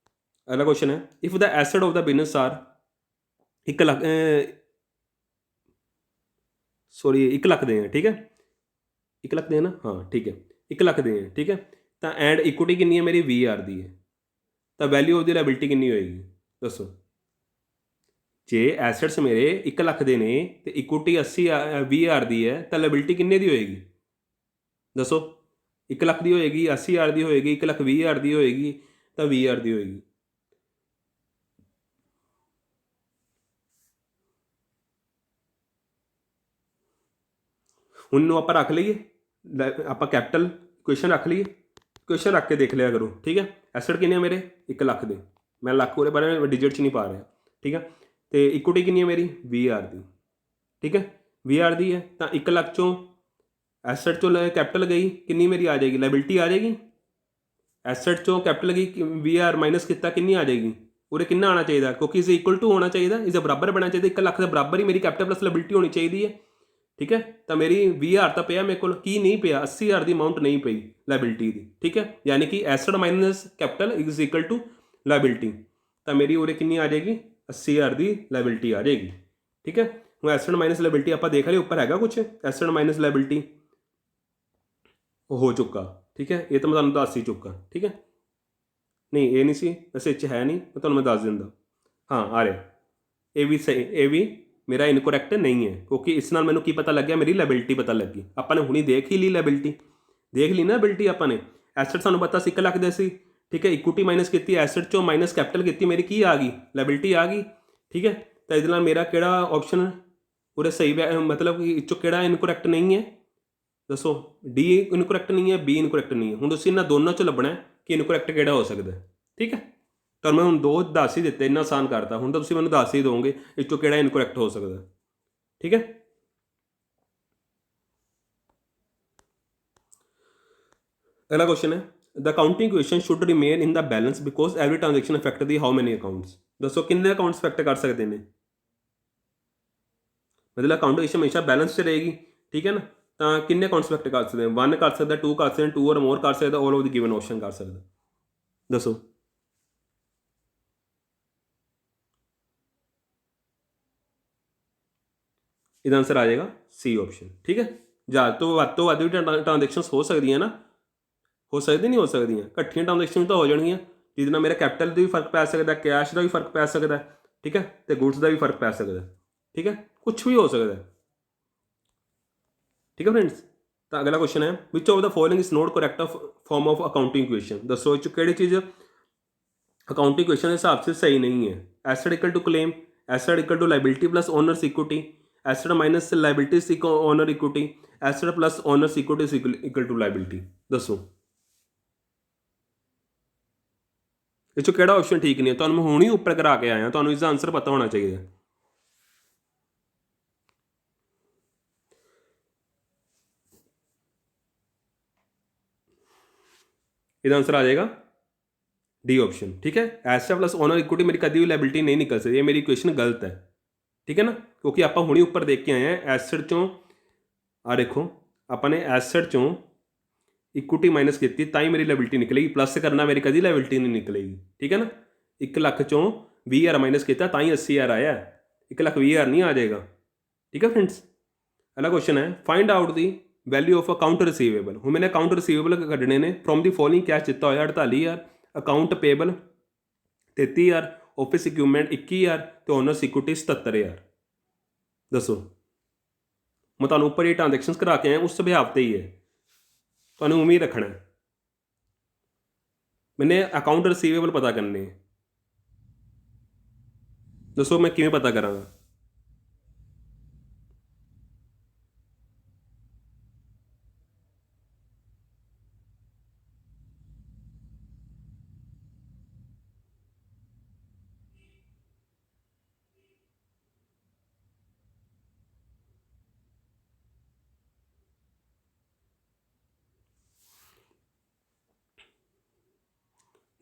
ਅਗਲਾ ਕੁਐਸਚਨ ਹੈ, if the asset of the business are 1 lakh sorry 1 lakh ਦੇ ਹੈ, ਠੀਕ ਹੈ। 1 ਲੱਖ ਦੇ ਹੈ ਨਾ, ਹਾਂ ਠੀਕ ਹੈ। 1 ਲੱਖ ਦੇ ਹੈ, ਠੀਕ ਹੈ। ਤਾਂ ਐਂਡ ਇਕੁਇਟੀ ਕਿੰਨੀ ਹੈ ਮੇਰੀ 20,000 ਦੀ ਹੈ। ਤਾਂ ਵੈਲਿਊ ਆਫ ਦੀ ਲਾਇਬਿਲਿਟੀ ਕਿੰਨੀ ਹੋਏਗੀ, ਦੱਸੋ। ਜੇ ਐਸੈਟਸ ਮੇਰੇ 1 ਲੱਖ ਦੇ ਨੇ ਤੇ ਇਕੁਇਟੀ 20,000 ਦੀ ਹੈ ਤਾਂ ਲਾਇਬਿਲਿਟੀ ਕਿੰਨੇ ਦੀ ਹੋਏਗੀ, ਦੱਸੋ। 1 ਲੱਖ ਦੀ ਹੋਏਗੀ, 80,000 ਦੀ ਹੋਏਗੀ, 1,20,000 ਦੀ ਹੋਏਗੀ, ਤਾਂ 20,000 ਦੀ ਹੋਏਗੀ। ਹੁਣ ਨੂੰ ਆਪਾਂ ਰੱਖ ਲਈਏ, ਆਪਾਂ ਕੈਪੀਟਲ ਇਕੁਏਸ਼ਨ ਰੱਖ ਲਈਏ। ਇਕੁਏਸ਼ਨ ਰੱਖ ਕੇ ਦੇਖ ਲਿਆ ਕਰੋ, ਠੀਕ ਹੈ। ਐਸੈਟ ਕਿੰਨੇ ਮੇਰੇ 1 ਲੱਖ ਦੇ, ਮੈਂ ਲੱਖ ਉਹਦੇ ਬਾਰੇ ਡਿਜਿਟ 'ਚ ਨਹੀਂ ਪਾ ਰਿਹਾ, ਠੀਕ ਹੈ। ਤੇ ਇਕੁਇਟੀ ਕਿੰਨੀ ਹੈ ਮੇਰੀ 20,000 ਦੀ, ਠੀਕ ਹੈ। 20,000 ਦੀ ਹੈ ਤਾਂ 1 ਲੱਖ 'ਚੋਂ ਐਸੈਟ 'ਚੋਂ ਕੈਪੀਟਲ ਗਈ, ਕਿੰਨੀ ਮੇਰੀ ਆ ਜਾਏਗੀ, ਲਾਇਬਿਲਿਟੀ ਆ ਜਾਏਗੀ। ਐਸੈਟ 'ਚੋਂ ਕੈਪੀਟਲ ਗਈ 20,000 ਮਾਈਨਸ ਕੀਤਾ, ਕਿੰਨੀ ਆ ਜਾਏਗੀ, ਉਰੇ ਕਿੰਨਾ ਆਉਣਾ ਚਾਹੀਦਾ, ਕਿਉਂਕਿ ਇਸ ਇਕੁਅਲ ਟੂ ਹੋਣਾ ਚਾਹੀਦਾ, ਇਸ ਦੇ ਬਰਾਬਰ ਬਣਨਾ ਚਾਹੀਦਾ। 1 ਲੱਖ ਦੇ ਬਰਾਬਰ ਹੀ ਮੇਰੀ ਕੈਪੀਟਲ ਪਲੱਸ ਲਾਇਬਿਲਿਟੀ ਹੋਣੀ ਚਾਹੀਦੀ ਹੈ, ਠੀਕ ਹੈ। ਤਾਂ ਮੇਰੀ 20,000 ਤਾਂ ਪਿਆ ਮੇਰੇ ਕੋਲ, ਕੀ ਨਹੀਂ ਪਿਆ, 80,000 ਦੀ ਅਮਾਊਂਟ ਨਹੀਂ ਪਈ ਲਾਇਬਿਲਿਟੀ ਦੀ, ਠੀਕ ਹੈ। ਯਾਨੀ ਕਿ asset minus capital is equal to liability. ਤਾਂ ਮੇਰੀ ਉਰੇ ਕਿੰਨੀ ਆ ਜਾਏਗੀ, 80,000 ਦੀ ਲਾਇਬਿਲਿਟੀ ਆ ਜਾਏਗੀ, ਠੀਕ ਹੈ। ਹੁਣ ਐਸੈਟ ਮਾਈਨਸ ਲਾਇਬਿਲਿਟੀ ਆਪਾਂ ਦੇਖ ਲਈ, ਉੱਪਰ ਹੈਗਾ ਕੁਛ ਐਸੈਟ ਮਾਈਨਸ ਲਾਇਬਿਲਿਟੀ ਹੋ ਚੁੱਕਾ, ਠੀਕ ਹੈ। ਇਹ ਤਾਂ ਮੈਂ ਤੁਹਾਨੂੰ ਦੱਸ ਹੀ ਚੁੱਕਾ, ਠੀਕ ਹੈ। ਨਹੀਂ ਇਹ ਨਹੀਂ ਸੀ ਵੈਸੇ, 'ਚ ਹੈ ਨਹੀਂ, ਤੁਹਾਨੂੰ ਮੈਂ ਦੱਸ ਦਿੰਦਾ। ਹਾਂ ਆ ਰਿਹਾ, ਇਹ ਵੀ ਸਹੀ, ਇਹ ਵੀ ਮੇਰਾ ਇਨਕਰੈਕਟ ਨਹੀਂ ਹੈ, ਕਿਉਂਕਿ ਇਸ ਨਾਲ ਮੈਨੂੰ ਕੀ ਪਤਾ ਲੱਗਿਆ, ਮੇਰੀ ਲਾਇਬਿਲਿਟੀ ਪਤਾ ਲੱਗੀ। ਆਪਾਂ ਨੇ ਹੁਣੀ ਦੇਖ ਹੀ ਲਈ ਲਾਇਬਿਲਿਟੀ, ਦੇਖ ਲਈ ਨਾ ਲਾਇਬਿਲਿਟੀ ਆਪਾਂ ਨੇ। ਐਸੈਟ ਸਾਨੂੰ ਪਤਾ ਸੀ 1 ਲੱਖ ਦੇ ਸੀ, ਠੀਕ ਹੈ। ਇਕੁਇਟੀ ਮਾਈਨਸ ਕੀਤੀ, ਐਸੈਟ 'ਚੋਂ ਮਾਈਨਸ ਕੈਪੀਟਲ ਕੀਤੀ, ਮੇਰੀ ਕੀ ਆ ਗਈ, ਲਾਇਬਿਲਿਟੀ ਆ ਗਈ, ਠੀਕ ਹੈ। ਤਾਂ ਇਹਦੇ ਨਾਲ ਮੇਰਾ ਕਿਹੜਾ ਆਪਸ਼ਨ ਪੂਰੇ ਸਹੀ, ਮਤਲਬ ਕਿ ਇਹ 'ਚੋਂ ਕਿਹੜਾ ਇਨਕਰੈਕਟ ਨਹੀਂ ਹੈ, ਦੱਸੋ। ਡੀ ਇਨਕਰੈਕਟ ਨਹੀਂ ਹੈ, ਬੀ ਇਨਕਰੈਕਟ ਨਹੀਂ ਹੈ। ਹੁਣ ਤੁਸੀਂ ਇਹਨਾਂ ਦੋਨਾਂ 'ਚੋਂ ਲੱਭਣਾ ਕਿ ਇਨਕਰੈਕਟ ਕਿਹੜਾ ਹੋ ਸਕਦਾ, ਠੀਕ ਹੈ। ਤੁਹਾਨੂੰ ਮੈਂ ਹੁਣ 2 ਦੱਸ ਹੀ ਦਿੱਤੇ, ਇੰਨਾ ਆਸਾਨ ਕਰਤਾ। ਹੁਣ ਤਾਂ ਤੁਸੀਂ ਮੈਨੂੰ ਦੱਸ ਹੀ ਦੋਗੇ ਇਸ 'ਚੋਂ ਕਿਹੜਾ ਇਨਕਰੈਕਟ ਹੋ ਸਕਦਾ। ਠੀਕ ਹੈ, अगला क्वेश्चन है the counting equation should remain in the balance because every transaction affect the how many accounts. दसो किन्ने अकाउंट्स अफेक्ट कर सकते हैं, मतलब अकाउंट इक्वेशन हमेशा बैलेंस च रहेगी। ठीक है ना, तो किन्ने अकाउंट्स अफेक्ट कर सकते हैं, 1 कर सकता, 2 कर सकते, 2 और मोर कर सकता, all of the given option कर सकता। दसो ਇਹਦਾ आंसर आ जाएगा सी ऑप्शन। ठीक है, ज़्यादा तो ਵੱਧ ਵੀ ट्रांजेक्शन हो सकती ना, हो सकती नहीं हो ਸਕਦੀਆਂ, ਇਕੱਠੀਆਂ ट्रांजेक्शन ਤਾਂ ਹੋ ਜਾਣਗੀਆਂ ਜਿਹਦੇ ਨਾਲ ਮੇਰਾ ਕੈਪੀਟਲ ਦਾ ਵੀ ਫਰਕ ਪੈ ਸਕਦਾ, ਕੈਸ਼ ਦਾ ਵੀ ਫਰਕ ਪੈ ਸਕਦਾ। ਠੀਕ ਹੈ, ਤੇ ਗੁੱਡਸ ਦਾ ਵੀ ਫਰਕ ਪੈ ਸਕਦਾ। ਠੀਕ ਹੈ, ਕੁਛ ਵੀ ਹੋ ਸਕਦਾ। ठीक है फ्रेंड्स, तो अगला क्वेश्चन है which of the following is not correct form of accounting equation. दसो इस किहड़ी चीज़ अकाउंटिंग इक्वेशन के हिसाब से सही नहीं है। Asset equal to claim, asset equal to liability plus owners equity, asset minus liability owner equity, asset plus owners equity equal to liability. दसो इस किहड़ा ऑप्शन ठीक नहीं है। तुहानूं मैं हुण ही उपर करा के आया, तुहानूं इसका आंसर पता होना चाहिए। इसका आंसर आ जाएगा डी ऑप्शन। ठीक है, एसेट प्लस ओनर इक्विटी मेरी कभी भी लाइबिलिटी नहीं निकल सकती, ये मेरी इक्वेशन गलत है। ठीक है ना, क्योंकि आप हुणे उपर देख के आए हैं एसेट चों, आ देखो अपने एसेट चों इक्विटी माइनस की ताई मेरी लाइबिलिटी निकलेगी, प्लस करना मेरी कभी लाइबिलिटी नहीं निकलेगी। ठीक है ना, 1 लाख चों 20,000 माइनस किया ताई 80,000 आया, 1,20,000 नहीं आ जाएगा। ठीक है फ्रेंड्स, अगला क्वेश्चन है find out the value of account receivable. हूँ मैंने अकाउंट रिसीवेबल कढ़ने ने फ्रॉम दी फॉलोइंग कैश दिता होया 48,000, अकाउंट पेबल 33,000, ऑफिस इक्विपमेंट 21,000 तो ओनर्स इक्विटी 77,000। दसो मैं तुहानूं उपर ही ट्रांजेक्शन करा के आया, उस बिहाव ते ही है, तुहानूं उम्मीद रखना है। मैंने अकाउंट रिसीवेबल पता करने, दसो मैं किवें पता करांगा।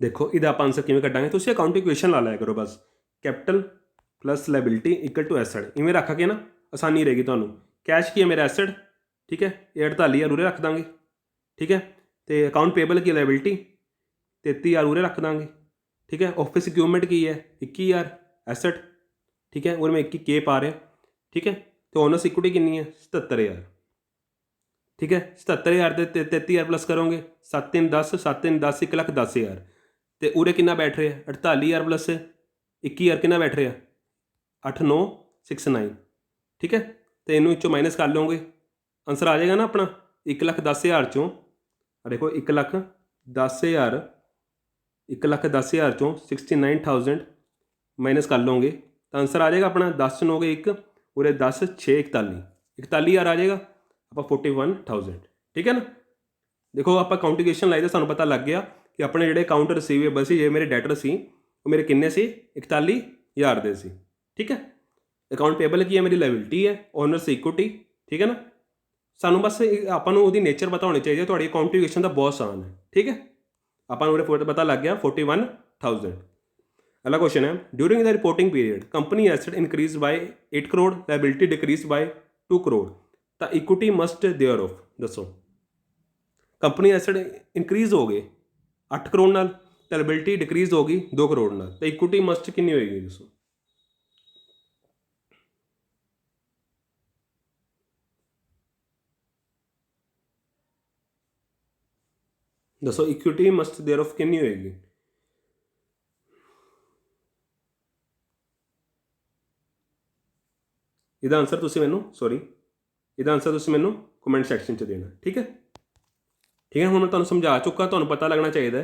देखो इहदा आपां आंसर किवें कड्डांगे, तुसीं अकाउंट इक्वेशन ला लिया करो बस, capital plus liability equal to asset, इवें रख के ना आसानी रहेगी तुहानूं। कैश की है मेरा एसेट, ठीक है, ये 48,000 उरे रख देंगे। ठीक है, तो अकाउंट पेबल की लाइबिलिटी 33,000 उरे रख देंगे। ठीक है, ऑफिस इक्विपमेंट की है 21,000 एसेट। ठीक है, और मैं 21 के पा रहा। ठीक है, तो ओनर्स इक्विटी कितनी है 77,000। ठीक है, 77,000 से 33,000 प्लस करोगे 7 3 10, 7 3 10, 1,10,000 तो उरे कितना बैठ रहा है 48,000 प्लस 21,000 कितना बैठ रहा 8,969। ठीक है, तो इनू इचों माइनस कर लोगे, आंसर आ जाएगा ना अपना 1,10,000 चों, देखो 1,10,000, 1,10,000 चों 69,000 माइनस कर लोगे तो आंसर आ जाएगा अपना 10 9 1 उरे 10 6 41, 41,000 आ जाएगा, आप 41,000। ठीक है ना, देखो आप काउंटिगेशन लाई तो सानू पता लग गया कि अपने जोड़े अकाउंट रिसीवेबल से जो मेरे डैटर से वो मेरे किन्ने से 41,000 दे सी। ठीक है, अकाउंट पेबल की है मेरी लाइबिलिटी है, ओनर्स इक्विटी। ठीक है ना, सानू बस आपां नूं उहदी नेचर पता होनी चाहिए, तुहाडी काउंटिगेशन का बहुत आसान है। ठीक है, आपां नूं उहदे पता लग गया 41,000। अगला क्वेश्चन है during the reporting period company asset increase by 8 crore, liability decrease by 2 crore, तो इक्विटी मस्ट देयर ऑफ। दसो कंपनी एसेट इंक्रीज हो गए 8 करोड़ नाल, लाइबिलिटी डिक्रीज होगी 2 करोड़ नाल, तो इक्विटी मस्ट कितनी होएगी दसो। दसो इक्विटी मस्ट देयर ऑफ कितनी होएगी। ਇਹਦਾ ਆਨਸਰ ਤੁਸੀਂ ਮੈਨੂੰ ਇਹਦਾ ਆਨਸਰ ਤੁਸੀਂ ਮੈਨੂੰ ਕਮੈਂਟ ਸੈਕਸ਼ਨ 'ਚ ਦੇਣਾ। ਠੀਕ ਹੈ, ਠੀਕ ਹੈ, ਹੁਣ ਮੈਂ ਤੁਹਾਨੂੰ ਸਮਝਾ ਚੁੱਕਾ, ਤੁਹਾਨੂੰ ਪਤਾ ਲੱਗਣਾ ਚਾਹੀਦਾ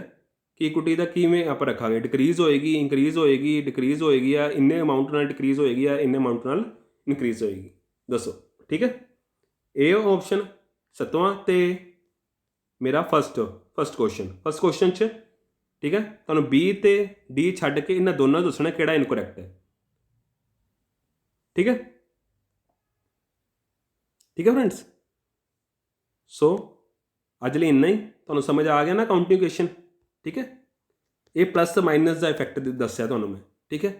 ਕਿ ਇਕੁਇਟੀ ਦਾ ਕਿਵੇਂ ਆਪਾਂ ਰੱਖਾਂਗੇ, ਡਿਕਰੀਜ਼ ਹੋਏਗੀ, ਇੰਕਰੀਜ਼ ਹੋਏਗੀ, ਡਿਕਰੀਜ਼ ਹੋਏਗੀ, ਜਾਂ ਇੰਨੇ ਅਮਾਊਂਟ ਨਾਲ ਡਿਕਰੀਜ਼ ਹੋਏਗੀ ਜਾਂ ਇੰਨੇ ਅਮਾਊਂਟ ਨਾਲ ਇਨਕਰੀਜ਼ ਹੋਏਗੀ। ਦੱਸੋ। ਠੀਕ ਹੈ, ਇਹ ਆਪਸ਼ਨ 7ਵਾਂ ਤੇ ਮੇਰਾ ਫਸਟ ਕੁਐਸਚਨ 'ਚ। ਠੀਕ ਹੈ। ਤੁਹਾਨੂੰ B ਤੇ D ਛੱਡ ਕੇ ਇਹਨਾਂ ਦੋਨਾਂ ਨੂੰ ਦੱਸਣਾ ਕਿਹੜਾ ਇਨਕਰੈਕਟ ਹੈ। ਠੀਕ ਹੈ ਫਰੈਂਡਸ। ਸੋ ਅੱਜ ਲਈ ਇੰਨਾ ਹੀ। ਤੁਹਾਨੂੰ ਸਮਝ ਆ ਗਿਆ ਨਾ ਕਾਊਂਟਿੰਗ ਇਕੁਏਸ਼ਨ। ਠੀਕ ਹੈ, ਇਹ ਪਲੱਸ ਮਾਈਨਸ ਦਾ ਇਫੈਕਟ ਦੱਸਿਆ ਤੁਹਾਨੂੰ ਮੈਂ। ਠੀਕ ਹੈ,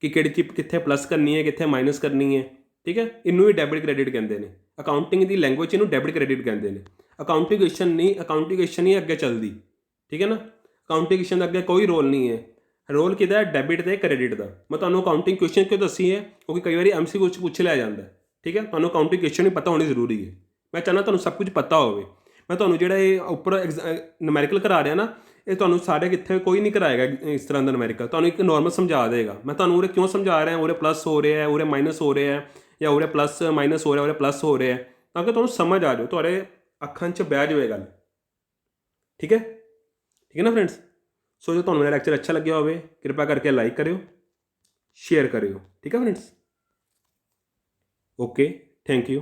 ਕਿ ਕਿਹੜੀ ਚੀਜ਼ ਕਿੱਥੇ ਪਲੱਸ ਕਰਨੀ ਹੈ, ਕਿੱਥੇ ਮਾਈਨਸ ਕਰਨੀ ਹੈ। ਠੀਕ ਹੈ, ਇਹਨੂੰ ਹੀ ਡੈਬਿਟ ਕ੍ਰੈਡਿਟ ਕਹਿੰਦੇ ਨੇ। ਅਕਾਊਂਟਿੰਗ ਦੀ ਲੈਂਗੁਏਜ ਇਹਨੂੰ ਡੈਬਿਟ ਕ੍ਰੈਡਿਟ ਕਹਿੰਦੇ ਨੇ। ਅਕਾਊਂਟਿੰਗ ਇਕੁਏਸ਼ਨ ਨਹੀਂ ਅੱਗੇ ਚੱਲਦੀ। ਠੀਕ ਹੈ ਨਾ, ਅਕਾਊਂਟਿੰਗ ਇਕੁਏਸ਼ਨ ਦਾ ਅੱਗੇ ਕੋਈ ਰੋਲ ਨਹੀਂ ਹੈ। ਰੋਲ ਕਿਹਦਾ? ਡੈਬਿਟ ਤੇ ਕ੍ਰੈਡਿਟ ਦਾ। ਮੈਂ ਤੁਹਾਨੂੰ ਅਕਾਊਂਟਿੰਗ ਇਕੁਏਸ਼ਨ ਕਿਉਂ ਦੱਸੀ ਹੈ? ਕਿਉਂਕਿ ਕਈ ਵਾਰੀ MCQ 'ਚ ਪੁੱਛ ਲਿਆ ਜਾਂਦਾ। ਠੀਕ ਹੈ, ਤੁਹਾਨੂੰ ਅਕਾਊਂਟਿੰਗ ਇਕੁਏਸ਼ਨ ਵੀ ਪਤਾ ਹੋਣੀ ਜ਼ਰੂਰੀ ਹੈ। ਮੈਂ ਚਾਹੁੰਦਾ ਤੁਹਾਨੂੰ ਸਭ ਕੁਝ ਪਤਾ ਹੋਵੇ। ਮੈਂ ਤੁਹਾਨੂੰ ਜਿਹੜਾ ਇਹ ਉੱਪਰ ਨੂਮੈਰੀਕਲ ਕਰਾ ਰਿਹਾ ਨਾ, ਇਹ ਤੁਹਾਨੂੰ ਸਾਰੇ ਕਿੱਥੇ ਕੋਈ ਨਹੀਂ ਕਰਾਏਗਾ ਇਸ ਤਰ੍ਹਾਂ ਦਾ ਨੂਮੈਰੀਕਲ। ਤੁਹਾਨੂੰ ਇੱਕ ਨੋਰਮਲ ਸਮਝਾ ਦੇਗਾ। ਮੈਂ ਤੁਹਾਨੂੰ ਉਰੇ ਕਿਉਂ ਸਮਝਾ ਰਿਹਾ, ਉਰੇ ਪਲੱਸ ਹੋ ਰਿਹਾ ਹੈ, ਉਰੇ ਮਾਈਨਸ ਹੋ ਰਿਹਾ ਹੈ, ਜਾਂ ਉਰੇ ਪਲੱਸ ਮਾਈਨਸ ਹੋ ਰਿਹਾ, ਉਰੇ ਪਲੱਸ ਹੋ ਰਿਹਾ, ਤਾਂ ਕਿ ਤੁਹਾਨੂੰ ਸਮਝ ਆ ਜਾਓ, ਤੁਹਾਡੇ ਅੱਖਾਂ 'ਚ ਬਹਿ ਜਾਵੇ ਗੱਲ। ਠੀਕ ਹੈ ਨਾ ਫਰੈਂਡਸ। ਸੋ ਜੇ ਤੁਹਾਨੂੰ ਮੇਰਾ ਲੈਕਚਰ ਅੱਛਾ ਲੱਗਿਆ ਹੋਵੇ, ਕਿਰਪਾ ਕਰਕੇ ਲਾਈਕ ਕਰਿਓ, ਸ਼ੇਅਰ ਕਰਿਓ। ਠੀਕ ਹੈ ਫਰੈਂਡਸ, ਓਕੇ, ਥੈਂਕ ਯੂ।